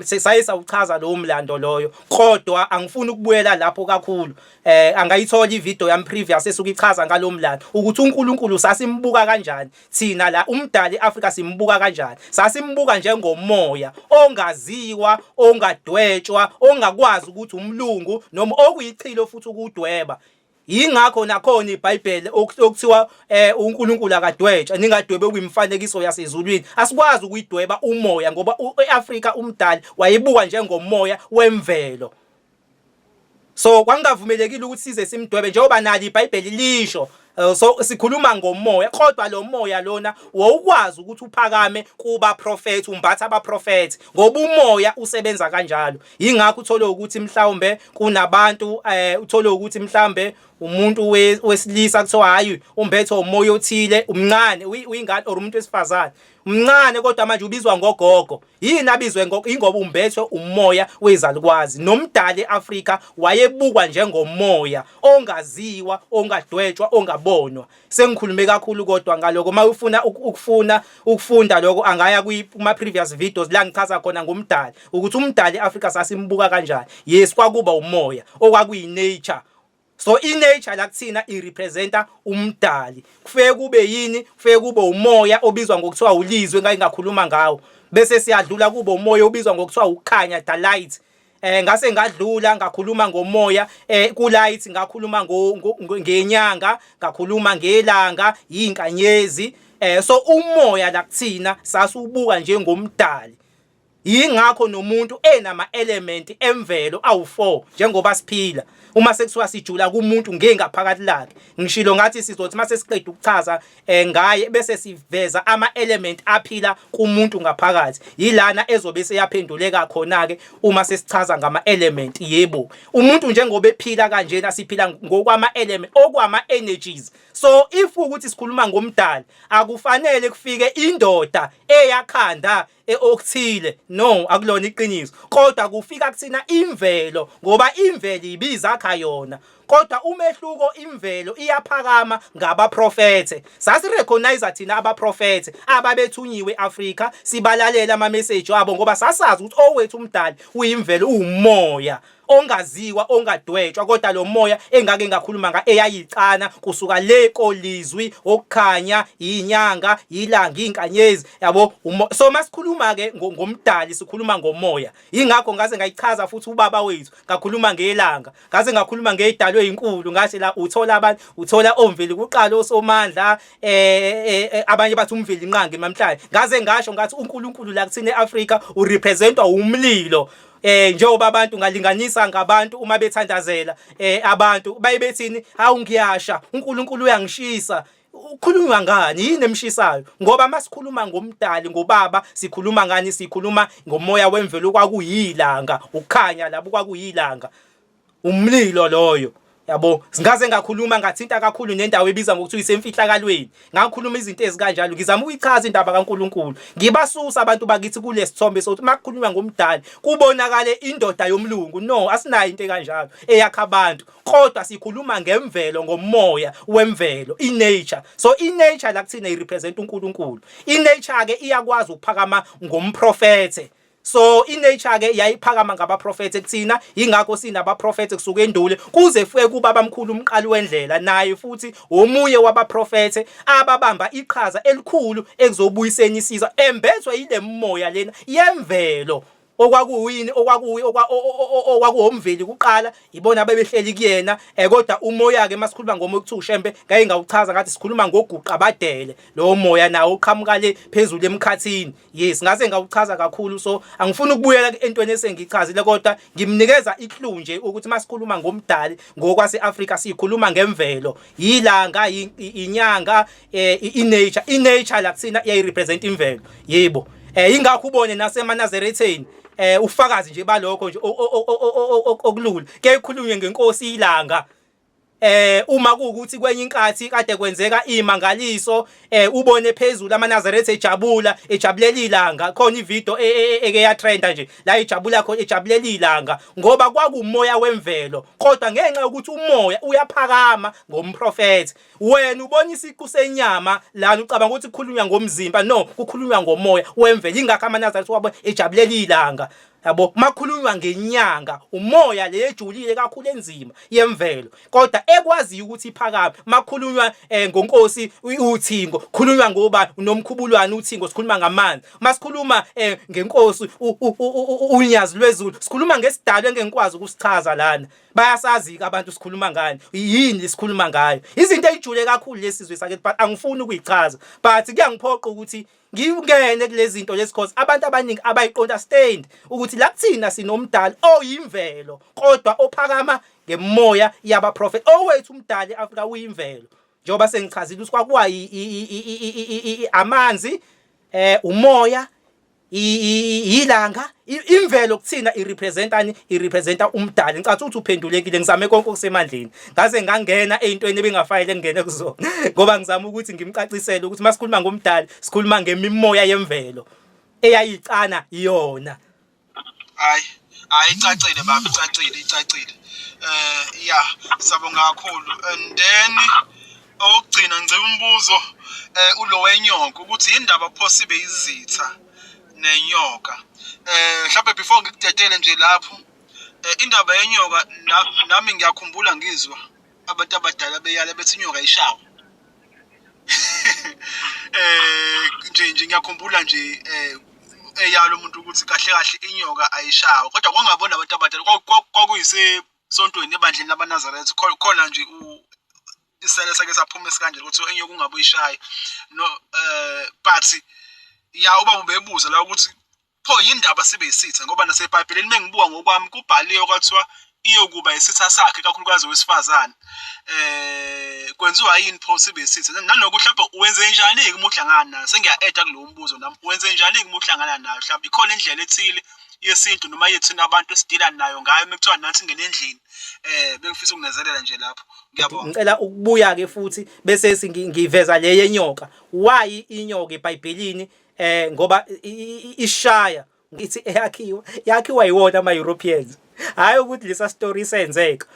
saye sawuchaza lo mlando loyo. Kodwa angifuni ukubuyela lapho kakhulu. Angayithola ivideo yami previous esukichaza ngalomlando ukuthi uNkulunkulu sasimbuka kanjani. Thina la umdali eAfrika simbuka kanjani. Sasimbuka njengomoya ongaziwa, ongadwetshwa, ongakwazi ukuthi umlungu noma okuyichilo futhi ukudweba. Yingakho nakhona iBhayibheli okuthiwa uNkulunkulu akadwetshwa ningadwebe kuyimfanekiso yasezulwini. Asikwazi ukuyidweba umoya ngoba eAfrika umdali wayebuka njengomoya wemvelo. So kwangavumelekile ukuthi size simdwebe njengoba nali iBhayibheli lisho So sikhuluma ngomoya kodwa lo moya lona wawukwazi ukuthi uphakame kuba prophet umbatha abaprofeti ngoba umoya usebenza kanjalo ingakho uthole ukuthi mhlawumbe kunabantu uthole ukuthi mhlawumbe umuntu wesilisa kuthiwa hayi umbethe umoya othile umncane uyingane or umuntu wesifazane umncane kodwa manje ubizwa ngogogo yini abizwe ingoba umbethwe umoya wezalukwazi nomdali eAfrika wayebukwa njengomoya ongaziwa ongadwetshwa ongabonwa sengikhulume kakhulu kodwa ngaloko mayufuna ukufunda lokho angaya kuma previous videos la ngichaza khona ngomdali ukuthi umdali eAfrika sasimbuka kanjani yes kwakuba umoya okwakuyi nature. So nature la kuthina irepresenta umdali kufeke kube yini kufeke kube umoya obizwa ngokuthiwa ulizwe ngakhuluma ngawo bese siyadlula kube umoya obizwa ngokuthiwa ukukhanya the light ngase ngadlula ngakhuluma ngomoya ku light ngakhuluma ngenyanga ngakhuluma ngelanga inkanyezi so umoya la kuthina sasubuka njengomdali yingakho nomuntu enama element emvelo awu4 njengoba siphila uma sekuthiwa sijula kumuntu ngengaphakathi lakhe ngishilo ngathi sizothi mase siqeda ukuchaza ngaye bese siveza ama element aphila kumuntu ngaphakathi yilana ezobe seyaphenduleka khona ke uma sesichaza ngama element yebo umuntu njengoba ephila kanjena siphila ngokwama element okwama energies so if ukuthi sikhuluma ngomdali akufanele kufike indoda eyakhanda okuthile no akulona iqiniso kodwa kufika kuthina imvelo ngoba imvelo ibizakha yona kodwa umehluko imvelo iyaphakama ngabaprofete sasirecognize thina abaprofete ababethunyiwe eAfrika sibalalela ama message wabo ngoba sasazi ukuthi owethu umdali uyimvelo umoya ongaziwa ongadwetshwa kodwa lo moya engake ngakhuluma eyayicana kusuka le kolizwi okukhanya inyanga ilanga inkanyezi yabo so masikhuluma ke ngomdali sikhuluma ngomoya ingakho ngaze ngayichaza futhi ubaba wethu ngakhuluma ngelanga ngaze ngakhuluma ngedalwe inkulu ngathi la uthola abantu uthola omveli kuqala osomandla abanye bathi umveli inqangi namhlanje ngaze ngasho ngathi uNkulunkulu la kuthina eAfrika urepresentwa umlilo njengoba abantu ngalinganisa ngabantu uma bethandazela abantu bayibethini hawu ngiyasha uNkulunkulu uyangishisa ukhuluma ngani yini emshisayo ngoba masikhuluma ngomdali ngobaba sikhuluma ngani sikhuluma ngomoya wemvelo kwakuyilanga ukukhanya labo kwakuyilanga umlilo loyo yabo singaze ngakhuluma ngathinta kakhulu nendawo ebiza ngokuthi isemfihlakalweni ngakhuluma izinto ezikanjalo ngizama ukuyichaza indaba kaNkulunkulu ngibasusa abantu bakithi kulesithombe sokuthi makukhulunywa ngomdali kubonakale indoda yomlungu no asinayo into ekanjalo eyakha abantu kodwa sikhuluma ngemvelo ngomoya wemvelo inature so inature la kuthina irepresent uNkulunkulu inature ke iyakwazi ukuphakama ngomprofete so inature ke yayiphakama ngabaprofeti kuthina ingakho sinabaprofeti kusuka endule kuze fike kuba abamkhulu umqali wendlela naye futhi omunye wabaprofeti ababamba iqhaza elikhulu ekuzobuyiseni isizwe embethwe ile moya lena yemvelo okwakuyini okwakuwomveli kuqala ibona bebehleli kuyena kodwa umoya ke masikhuluma ngomoya kuthi ushembe ngaye ngawuchaza ngathi sikhuluma ngoguqa abadele lo moya nawo uqhamuka le phezulu emkhathini yes ngaze ngawuchaza kakhulu so angifuni ukubuyela entweni esengichazile kodwa ngimnikeza iclue nje ukuthi masikhuluma ngomdali ngokwase Africa sikhuluma ngemvelo yilanga inyanga inature la kuthina iyarepresent imvelo yebo ingakho ubone nasemanazaretheni ufakazi nje balokho nje okulula ke ikhulunywe ngenkosi ilanga uma kuukuthi kwenye inkathi kade kwenzeka imangaliso ubone phezulu amaNazaretha ejabulela ilanga khona ivideo eke ya trenda nje la ejabula khona ejabulela ilanga ngoba kwakumoya wemvelo kodwa ngenxa yokuthi umoya uyaphakama ngomprofeti wena ubona isiqu senyama lana ucabanga ukuthi kukhulunywa ngomzimba no kukhulunywa ngomoya wemvelo ingakho amaNazaretha wabo ejabulela ilanga yabo makhulunywa ngenyanga umoya lejulile kakhulu enzima yemvelo kodwa ekwazi ukuthi iphakame makhulunywa ngonkosi uThingo khulunywa ngoba nomkhubulwane uThingo sikhuluma ngamanzi masikhuluma ngenkosi unyazi lwezulu sikhuluma ngesidalwe ngenkwazi ukusichaza lana bayasazi abantu sikhuluma ngani yini sikhuluma ngayo izinto ezijule kakhulu lesizwe sakithi but angifuni ukuyichaza but kuyangiphoqa ukuthi ngingene kulezi zinto lezi cause abantu abaningi abayiqonda stand ukuthi la kuthina sinomdali oyimvelo kodwa ophakama ngemoya yabaprofeti owethu umdali eAfrika uyimvelo njengoba sengichazile ukuthi kwakuwa amanzi umoya ilanga imvelo kuthina irepresenta umdali ngicathi ukuthi uphendulekile ngizame konke okusemandleni ngaze ngangena ezintweni ebengafayele ngene kuzona ngoba ngizama ukuthi ngimcacisele ukuthi masikhuluma ngomdali sikhuluma ngemimoya yemvelo eyayicana iyona hayi icacile baba icacile yeah sabonga kakhulu and then okugcina ngize umbuzo ulo wenyongo ukuthi indaba possible izitha nenyoka mhlawumbe before ngikudedele nje lapho indaba yenyoka nami ngiyakhumbula ngizwa abantu abadala beyala bethi inyoka ayishawa nje ngiyakhumbula nje eyalo umuntu ukuthi kahle inyoka ayishawa kodwa kwangabona abantu abadala kwakuyise sontweni ebandleni labaNazaretha khona nje isele sake saphuma esikanje ukuthi inyoka ungabuyishaye no but ya ubaba bebuza la ukuthi pho yindaba sebeyisitha ngoba naseBhayibhelini mengibuka ngokwami kubhaliwe kwathiwa iyokuba isitha sakhe kakhulukazi wesifazane kwenziwa yini pho sebeyisitha nanoku mhlawumbe uwenze njani umuhlangana nayo sengiya-add kulowo mbuzo nami uwenze njani umuhlangana nayo mhlawumbe ikhona indlela ethile yesintu noma yethina abantu esidila nayo ngayo mekuthiwa nathi ngene endlini bengifisa ukunezelela nje lapho ngiyabonga ngicela ukubuya ke futhi bese ngiveza le yenyoka why inyoka eBhayibhelini ngoba ishaya ngithi yakhiwa yiwona ama-Europeans hayi ukuthi lesa story senzeka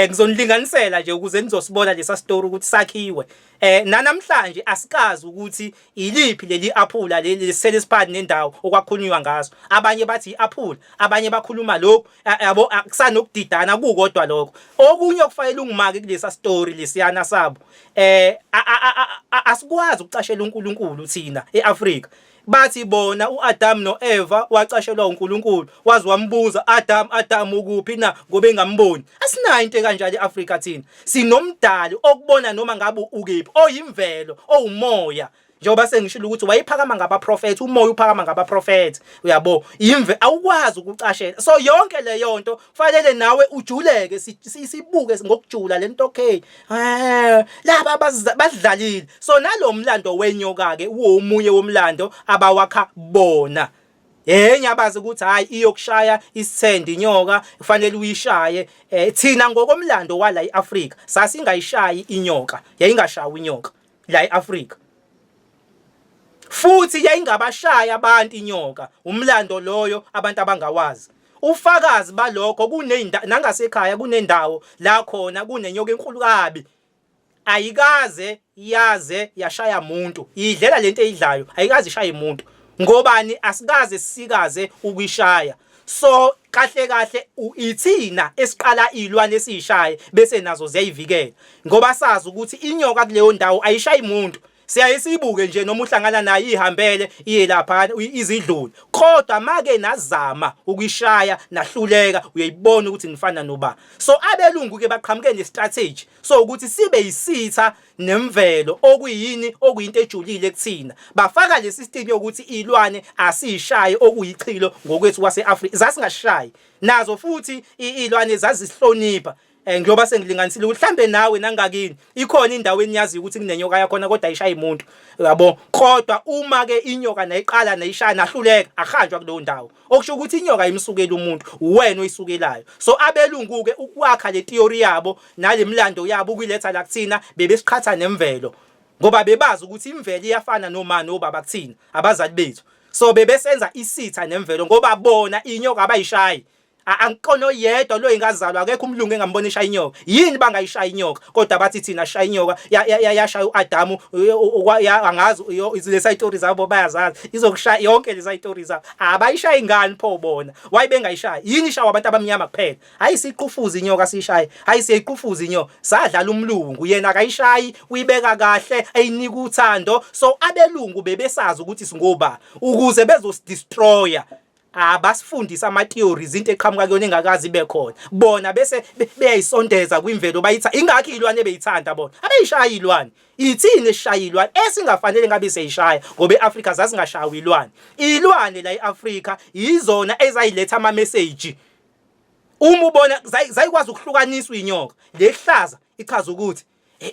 ngizonilinganisela nje ukuze nizosibona lesa story ukuthi sakhiwe nanamhlanje asikazi ukuthi iliphi leli aphula leli selisipani nendawo okwakhulunywa ngazo abanye bathi iAphula abanye bakhuluma lokho yabo akusanokudidana kukodwa lokho okunye okufanele ungimake kulesa story lesiyana sabo asikwazi ukucashela uNkulunkulu thina eAfrika bathi bona uAdam noEva wacashelwa uNkulunkulu wazi wambuza Adam ukuphi na ngoba engamboni asinayo into kanjalo eAfrika thina sinomdali okubona noma ngabe ukephi oyimvelo owumoya njengoba sengishilo ukuthi wayiphakama ngabaprofeti umoya uphakama ngabaprofeti uyabo imve awukwazi ukucashela so yonke leyo nto fanele nawe ujuleke sibuke ngokujula lento okay laba badlalile so nalomlando wenyoka ke uwomunye womlando abawakha bona nyabazi ukuthi hayi iyokushaya isithende inyoka kufanele uyishaye thina ngokomlando wala eAfrika sasingayishayi inyoka yayingashawa inyoka la eAfrika futhi yayingabashaya abantu inyoka umlando loyo abantu abangawazi ufakazi balokho nangasekhaya kunendawo la khona kunenyoka enkulu kabi ayikaze yaze yashaya umuntu idlela lento eyidlayo ayikaze ishaya umuntu ngobani asikaze sikaze ukuyishaya so kahle ithina esiqala ilwane esishaye bese nazo ziyayivikela ngoba sazi ukuthi inyoka kuleyo ndawo ayishayi umuntu siyayisibuke nje noma uhlangana nayo ihambele iye lapha izidlule kodwa make nazama ukuyishaya nahluleka uyayibona ukuthi ngifana noba so abelungu ke baqhamuke nestrategy so ukuthi sibe yisitha nemvelo okuyini okuyinto ejulile kuthina bafaka le system yokuthi ilwane asishaye okuyichilo ngokwethu kwaseAfrika zasingashayi nazo futhi ilwane zazisihlonipha ngiyoba sengilinganisile mhlambe nawe nangakini ikhona indawo eniyazi ukuthi kunenyoka yakhona kodwa ayishayi umuntu yabo kodwa uma ke inyoka nayiqala nayishaya nahluleka ahanjwa kuleyo ndawo okusho ukuthi inyoka ayimsukela umuntu wena oyisukelayo so abelungu ke ukwakha le theory yabo nalemlando yabo ukuyiletha la kuthina bebesiqhatha nemvelo ngoba bebazi ukuthi imvelo iyafana nomani obaba kuthina abazali bethu so bebesenza isitha nemvelo ngoba bona inyoka abayishayi angikono yedwa lo ingazalwa akekho umlungu engambona ishaya inyoka yini bangayishaya inyoka kodwa bathi thina shaya inyoka yashaya uAdam angazi lezi story zabo bayazazi izokushaya yonke lezi story zabo abayishaya ingane pho bona wayibengayishaya yini ishawa abantu abamnyama kuphela hayi siqufuza inyoka sishaye hayi siyiqufuza inyoka sadlala umlungu yena akayishayi uyibeka kahle ayinika uthando so abelungu bebesazi ukuthi singoba ukuze bezosdestroya abasifundisa ama theories into eqhamuka kuyona engakazi ibe khona bona bese beyayisondeza kwimvelo bayitha ingakho ilwane beyithanda bona abeyishaya ilwane ithini esishaya ilwane esingafanele ngabe seyishaya ngoba eAfrika zasingashawa ilwane la eAfrika izona ezayiletha ama message uma ubona zayikwazi ukuhlukaniswa inyoka lehlaza ichaza ukuthi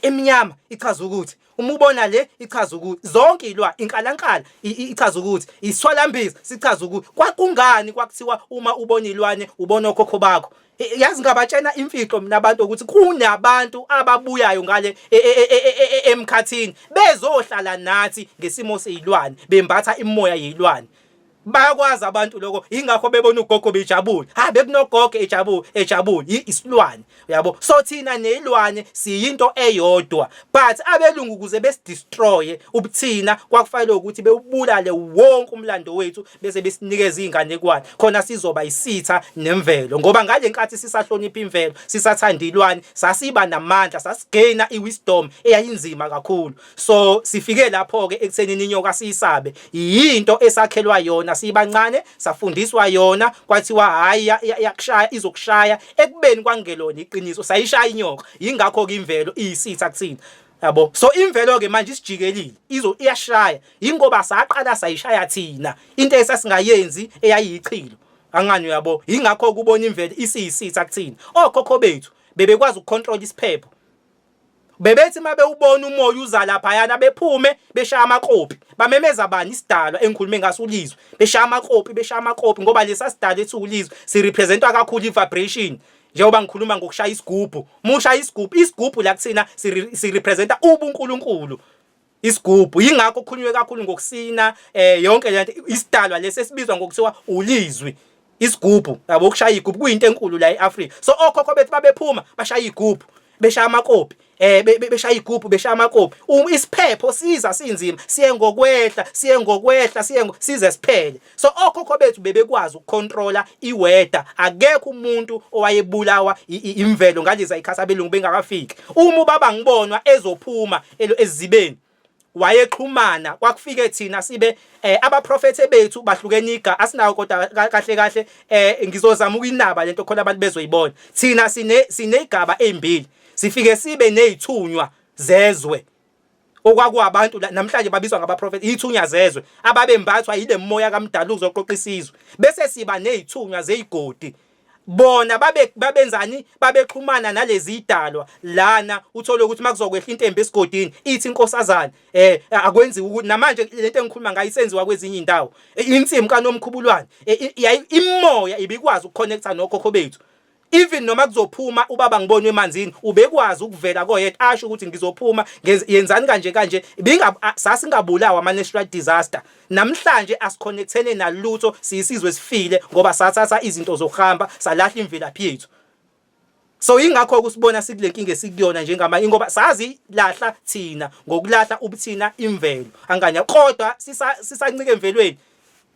emnyama ichaza ukuthi uma ubona le ichaza ukuthi zonke ilwa inkalankala ichaza ukuthi isithwalambiza sichaza ukuthi kwakungani kwakuthiwa uma ubona ilwane ubona okhokho bakho. Yazi ngabatshena imfihlo mina abantu ukuthi kunabantu ababuyayo ngale emkhathini bezohlala nathi ngesimo sezilwane bembatha imoya yezilwane. Bayakwazi abantu lokho ingakho bebona ugogo bejabula bekunogogo ejabula isilwane yabo. So thina nezilwane siyinto eyodwa but abelungu ukuze besidestroy ubuthina kwakufanele ukuthi bewubulale wonke umlando wethu bese besinikeza inganekwane khona sizoba isitha nemvelo ngoba ngale nkathi sisahlonipha imvelo sisathanda izilwane sasiba namandla sasigaina iwisdom eyayinzima kakhulu. So sifike lapho ke ekuthenini inyoka siyisabe yinto esakhelwa yona sibancane safundiswa yona kwathiwa hayi yakushaya izokushaya ekubeni kwangelona iqiniso sayishaya inyoka ingakho ke imvelo iyisitha kuthina yabo. So imvelo ke manje isijikelile iyashaya ingoba saqala sayishaya thina into esasingayenzi eyayiyichilo angani yabo. Ingakho kubona imvelo isiyisitha kuthina. Okhokho bethu bebekwazi ukucontrol isiphepho bebethi mabe ubona umoya uza lapha yana bephume beshaya amakropi bamemeza bani isidalwa engikhulume ngaso ulizwe beshaya amakropi ngoba lesa sidalwa ethu ulizwe sirepresentwa kakhulu ivibration njengoba ngikhuluma ngokushaya isigubhu. Mushaya isigubhu la kuthina sirepresenta ubuNkulunkulu isigubhu. Ingakho kukhulunywe kakhulu ngokusina yonke lento isidalwa lesi esibizwa ngokuthiwa ulizwe isigubhu yabo. Ukushaya igubhu kuyinto enkulu la eAfrika. So okhokho bethu babephuma bashaya igubhu beshaya amakropi beshaya igubhu beshaya amakropi. Isiphepho siza sinzima siye ngokwehla size siphele. So okhokho bethu bebekwazi ukucontrola iweather. Akekho umuntu owayebulawa imvelo ngalezi ikhasi abelungu bengakafiki. Uma ubaba ngibonwa ezophuma ezibeni wayexhumana kwakufike thina sibe abaprofeti bethu bahlukene asinayo kodwa kahle ngizozama ukuyinaba lento khona abantu bezoyibona. Thina sinegaba ezimbili sifike sibe nezithunywa zezwe okwakuabantu namhlanje babizwa ngabaprofeti izithunywa zezwe ababembathwa yile moya kaMdali uzoqoqa isizwe. Bese siba nezithunywa zeyigodi bona babenzani babexhumana nalezi idalwa lana uthole ukuthi makuzokwehla intembe esigodini ithi inkosazana akwenziwa ukuthi namanje lento engikhuluma ngayo isenziwa kwezinye indawo insimbi kaNomkhubulwane imoya ibikwazi ukuconnecta nokhokho bethu. Even noma kuzophuma ubaba ngibonwe emanzini ubekwazi ukuvela koyedwa asho ukuthi ngizophuma yenzani kanje sasingabulawa ama natural disaster. Namhlanje asiconnectene nalutho siyisizwe sifile ngoba sathatha izinto zokuhamba salahla imvelaphi yethu. So ingakho kusibona sikule nkinga esikuyona njengamanje ngoba sazi lahla thina ngokulahla ubuthina imvelo anganya kodwa sisancike emvelweni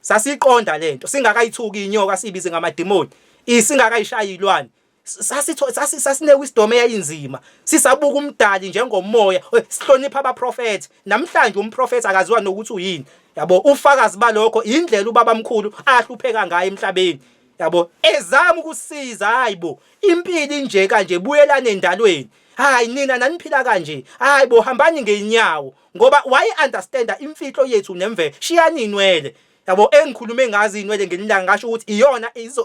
sasiqonda lento singakayithuki inyoka sibize ngamademoni isingakayishaya izilwane sasine wisdom eyinzima sisabuka umdali njengomoya sihlonipha abaprofeti. Namhlanje umprofeti akaziwa nokuthi uyini yabo. Ufakazi balokho indlela ubaba mkhulu ahlupheka ngayo emhlabeni yabo ezama ukusiza hayibo impilo inje kanje buyelane endalweni hayi nina naniphila kanje hayibo hambani ngeenyawo ngoba wayi understanda imfihlo yethu nemvelo shiyani inwele yabo. Engikhulume ngazi inwele ngelilanga ngasho ukuthi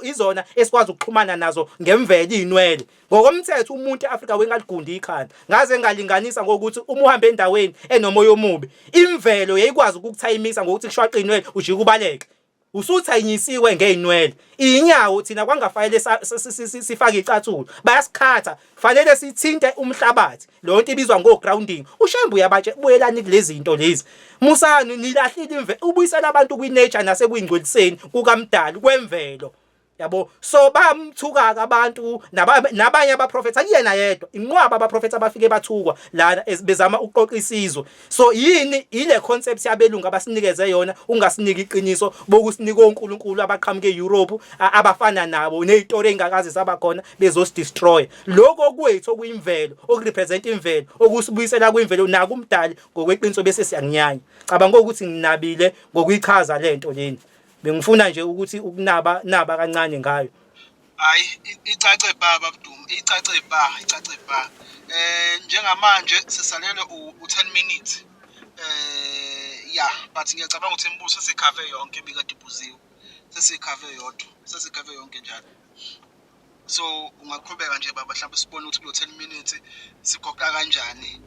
izona esikwazi ukuxhumana nazo ngemvelo inwele. Ngokomthetho umuntu eAfrika wengaligundi ikhanda ngaze ngalinganisa ngokuthi uma uhamba endaweni enomoya omubi imvelo yayikwazi ukukuthayimisa ngokuthi kushwaqa inwele ujike ubaleke usuthayinisiwe ngeinwele. Inyawo thina kwangafanele sifake icathulo bayasikhatha fanele sithinte umhlabathi lonto ibizwa ngogrounding. Ushembu yabatshe buyelani kulezi zinto lezi musani nilahlile imvelo ubuyisela abantu kwi-nature nasekuyingcoliseni kukaMdali kwemvelo yabo. So bamthuka abantu nabanye abaprofeti akuyena yedwa inqwaba abaprofeti abafike bathukwa lana bezama ukuqoqa isizwe. So yini ile concept yabelungu abasinikeze yona ungasiniki iqiniso bokusinika onkulunkulu abaqhamuke eEurope abafana nabo nezitori engakazi sabakhona bezosdestroy lokho kwethu okuyimvelo okurepresent imvelo okusibuyisela kwimvelo nakuMdali ngokweqiniso bese siyakunyanya. Cabanga ukuthi nginabile ngokuyichaza lento leni bengifuna nje ukuthi ukunaba kancane ngayo. Hayi icace baba Mduma icace ba njengamanje sisalele u10 minutes yeah but ngiyacabanga ukuthi imibuso sekhave yonke ebikade ibuziwe sesikhave yodwa sesikhave yonke njalo. So ungaqhubeka nje baba mhlawumbe sibone ukuthi kulo 10 minutes sigoqa kanjani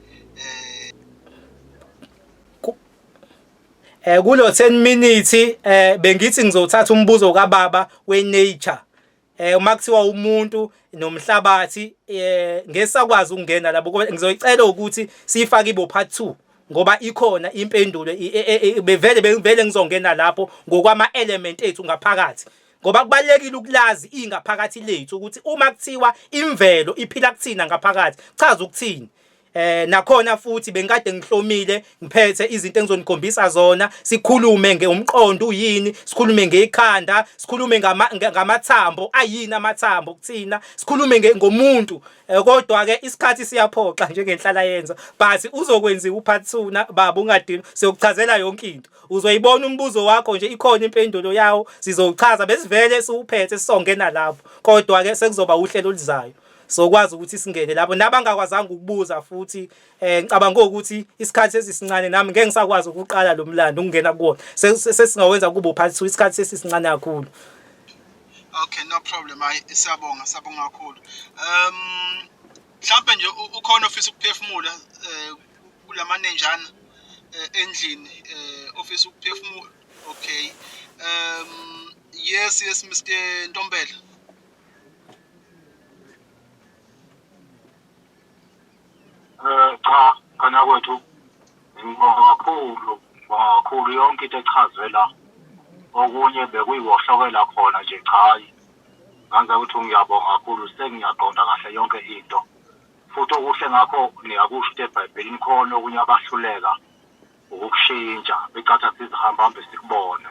kulo 10 minutes bengithi ngizothatha umbuzo kaBaba wenature. Uma kuthiwa umuntu nomhlabathi ngesakwazi ukungena labo ngizoyicela ukuthi siyifake ibo part 2 ngoba ikhona impendulo bevele ngizongena lapho ngokwama element ethu ngaphakathi ngoba kubalekile ukulazi ingaphakathi lethu ukuthi uma kuthiwa imvelo iphila kuthina ngaphakathi chaza ukuthini. Nakhona futhi bengikade ngihlomile ngiphethe izinto engizonikhombisa zona sikhulume ngeumqondo uyini sikhulume ngekhanda sikhulume ngamathambo ayini amathambo kuthina sikhulume ngomuntu kodwa ke isikhathi siyaphoxa njengenhlala yenza but uzokwenziwa upart 2 na baba ungadini siyokuchazela yonke into uzoyibona umbuzo wakho nje ikhona impendulo yawo sizochaza besivele siuphethe sisongena lapho kodwa ke sekuzoba uhlelo oluzayo sokwazi ukuthi singene lapho nabangakwazanga ukubuza futhi ngicabanga ukuthi isikhathi sesisincane nami ngeke ngisakwazi ukuqala lo mlando ukungena kuwona sesingawenza kube part 2 isikhathi sesisincane kakhulu. Okay, no problem. Siyabonga kakhulu. Mhlawumbe nje ukhona ofisa ukuphefumula kulamanenjana endlini ofisa ukuphefumula. Okay. Yes Mr. Ntombela. Cha kana kwethu ngibonga kakhulu yonke into echazwe la okunye bekuyiwohlokela khona nje cha nganza ukuthi ngiyabonga kakhulu sengiyaqonda kahle yonke into futhi okuhle ngakho niyakusho ukuthi eBhayibhelini khona okunye abahluleka ukushintsha becathi sizihamba hambe sikubone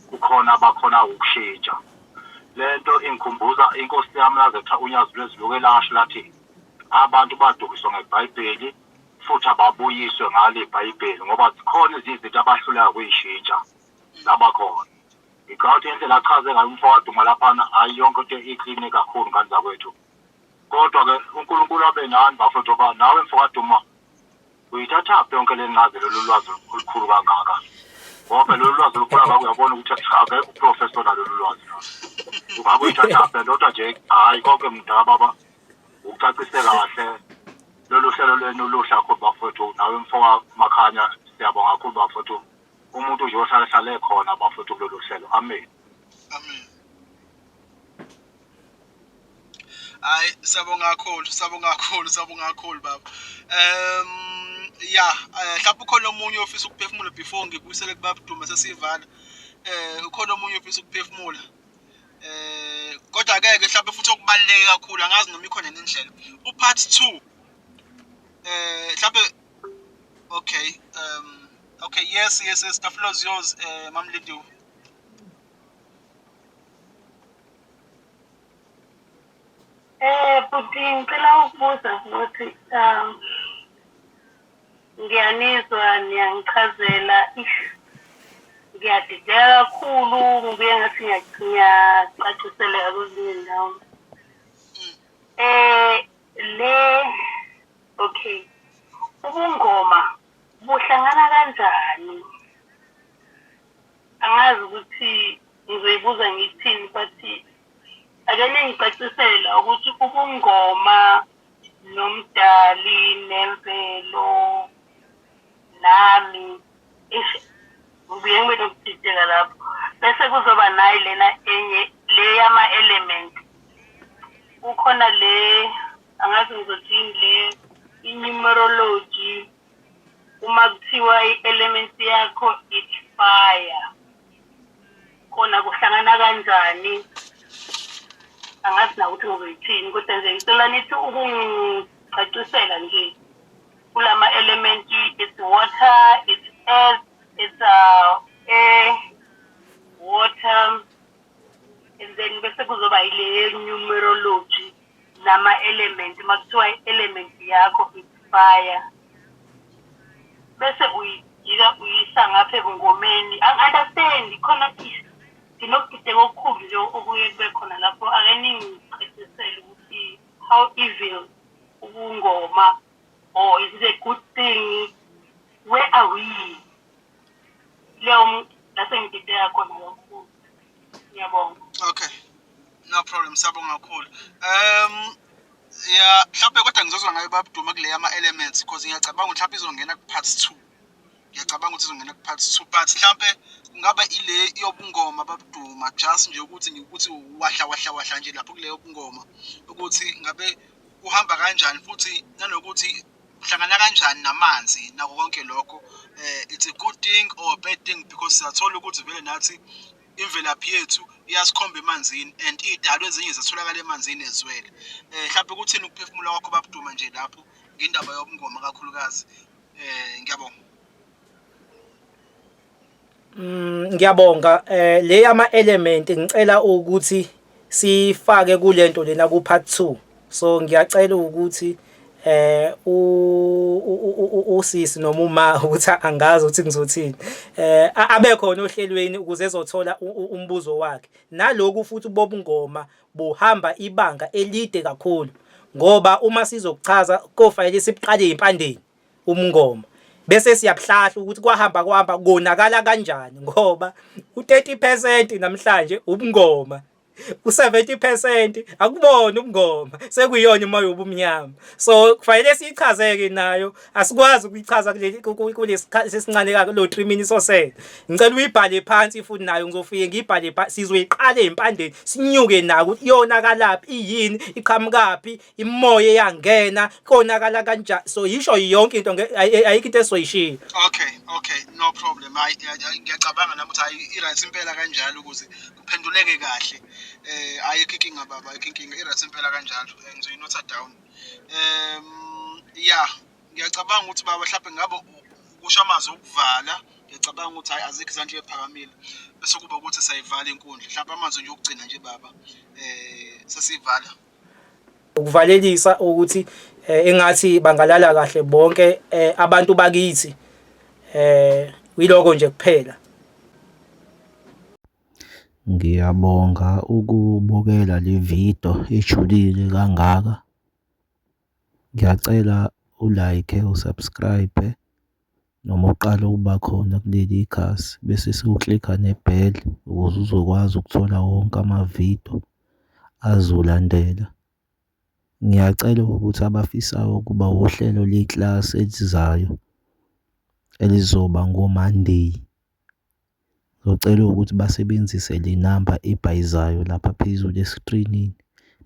kukhona abakhona ukushintsha lento ingikhumbuza inkosi yami lazetha unyazi lweziluke lasho lathi abantu badukiswa ngeBhayibheli futhi ababuyiswe ngale iBhayibheli ngoba zikhona izinto abahluleka kuyishintsha labakhona ikhathi indlela achaze ngayo umfowethu malaphana ayonke into iclean kakhulu kanza kwethu kodwa ke uNkulunkulu abe nani bafowethu ba nawe mfowethu uma uyithatha yonke lenazi lolu lwazi olukhulu kangaka ngoba lolu lwazi olukhulu kangaka uyabona ukuthi ake uprofessor nalolu lwazi ungabe uyithatha lodwa nje hayi konke mdala baba ucacise kahle lolu hlelo lwenu oluhla kakhulu bafowethu nawe mfoka makhanya siyabonga kakhulu bafowethu umuntu nje ohlala khona bafowethu kulolu hlelo amen. Hayi siyabonga kakhulu baba. Mhlawumbe ukhona omunye ofisa ukuphefumula before ngibuyisele kubaba Duma sesivala. Ukhona omunye ofisa ukuphefumula. Kodwa ke mhlawumbe futhi okubaluleke kakhulu angazi noma ikhona indlela upart 2 mhlawumbe okay yes the floor is yours Mamlindiwe. Futhi ngicela ukubuza ukuthi ngiyanizwa niyangichazela ngiyadideka kakhulu ngibuye ngathi ngiyacaciseleka kwezinye indawo okay ubungoma buhlangana kanjani angazi ukuthi ngizoyibuza ngithini but ake ningicacisela ukuthi ubungoma nomdali nemvelo nami ngibuye ngibe nokudideka lapho bese kuzoba nayi lena enye le yama-element kukhona le angazi ngizothini le i-numerology uma kuthiwa i-element yakho it's fire khona kuhlangana kanjani angazi na ukuthi ngizoyithini kodwa nje ngicela nithi ukungicacisela nje kulama element it's water it's earth it's air water and then bese kuzoba ile numerology nama element makuthiwa element yakho it's fire bese uyisa ngapha ebungomeni understand khona nginokudideka okukhulu nje okuye kube khona lapho ake ningicacisele ukuthi how evil ubungoma or is it a good thing where are we leyo lasengidideka khona kakhulu ngiyabonga. Okay No problem, siyabonga kakhulu. Yeah, mhlawumbe kodwa ngizozwa ngayo babuduma kule ama-elements because ngiyacabanga ukuthi mhlawumbe izongena ku-part 2. Ngiyacabanga ukuthi izongena ku-part 2 but mhlawumbe kungaba ile yobungoma babuduma just nje ukuthi wahla nje lapho kule yobungoma ukuthi ngabe uhamba kanjani futhi nanokuthi uhlangana kanjani namanzi nako konke lokho. It's a good thing or a bad thing because siyathola ukuthi vele nathi imvelaphi yethu iyasikhomba emanzini and idalwa ezinye zitholakala emanzini as well. Mhlawumbe ukuthini ukuphefumula kwakho babuduma nje lapho ngendaba yobungoma kakhulukazi. Ngiyabonga. Ngiyabonga le ama element ngicela ukuthi sifake kulento lena ku part 2. So ngiyacela ukuthi usisi noma uma ukuthi angazi ukuthi ngizothini abe khona ohlelweni ukuze ezothola umbuzo wakhe naloku futhi bobungoma buhamba ibanga elide kakhulu ngoba uma sizokuchaza kofanele siqale impandeni umngoma bese siyabuhlahla ukuthi kwahamba konakala kanjani ngoba u30% namhlanje ubungoma u70% akubona ubungoma sekuyiyona imoya obumnyama so kufanele siyichazeke nayo asikwazi ukuyichaza kulesi sesincane kake lo 3 minutes osele ngicela uyibhale phansi futhi nayo ngizofike ngiyibhale phansi sizoyiqala empandeni sinyuke nako ukuthi iyonakalapi iyini iqhamukapi imoya eyangena konakala kanjani so yisho yonke into ayikho into esoyishiya. Okay, no problem. Ngiyacabanga nami ukuthi i-right impela kanjalo ukuze kuphenduleke kahle. Ayikho inkinga baba, ayikho inkinga, i-right impela kanjalo. Ngizoyinotha down. Yeah, ngiyacabanga ukuthi baba mhlawumbe ngabe ukusho amazwi okuvala, ngiyacabanga ukuthi hayi azikho izandla eziphakamile. Bese kuba ukuthi sayivala inkundla. Mhlawumbe amazwi nje okugcina nje baba. Sesivala. Ukuvalelisa ukuthi engathi bangalala kahle bonke abantu bakithi wiloko nje kuphela. Ngiyabonga ukubukela le video ejulile kangaka. Ngiyacela ulike usubscribe noma uqale uba khona kuleli khasi bese siwuklikha nebell ukuze uzokwazi ukuthola wonke ama-video azolandela. Ngiyacela ukuthi abafisayo ukuba uhlelo leclass elizayo elizoba ngoMonday ngicela ukuthi basebenzise le number ebhayizayo lapha phezulu escreenini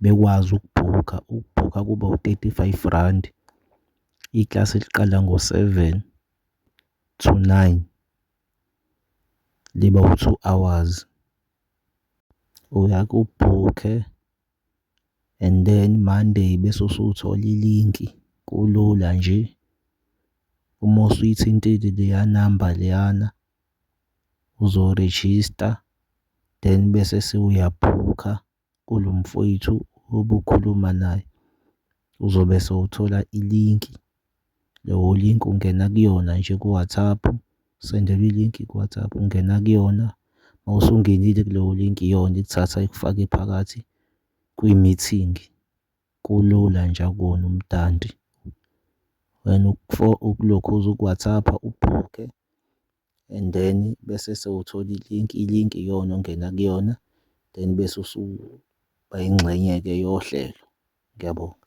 bekwazi ukubhuka kuba u35 iclass eliqala ngo7 to 9 liba u2 hours uyakubhuke and then Monday bese usuthola ilinki kulula nje uma usuyithintile leya number leyana uzoregister then bese sewuyabhuka kulo mfowethu obukhuluma naye uzobe sewuthola ilinki leyo link ungena kuyona nje ku WhatsApp sendelwe ilinki ku WhatsApp ungena kuyona mawusungenile kuleyo link iyona ikuthatha ikufake phakathi kwi-meeting kulula nje akona umdandi wena ukulokhu uze ku WhatsApp ubhuke and then bese sewuthola ilink iyona ongena kuyona then bese usuba ingxenye ke yohlelo. Ngiyabonga.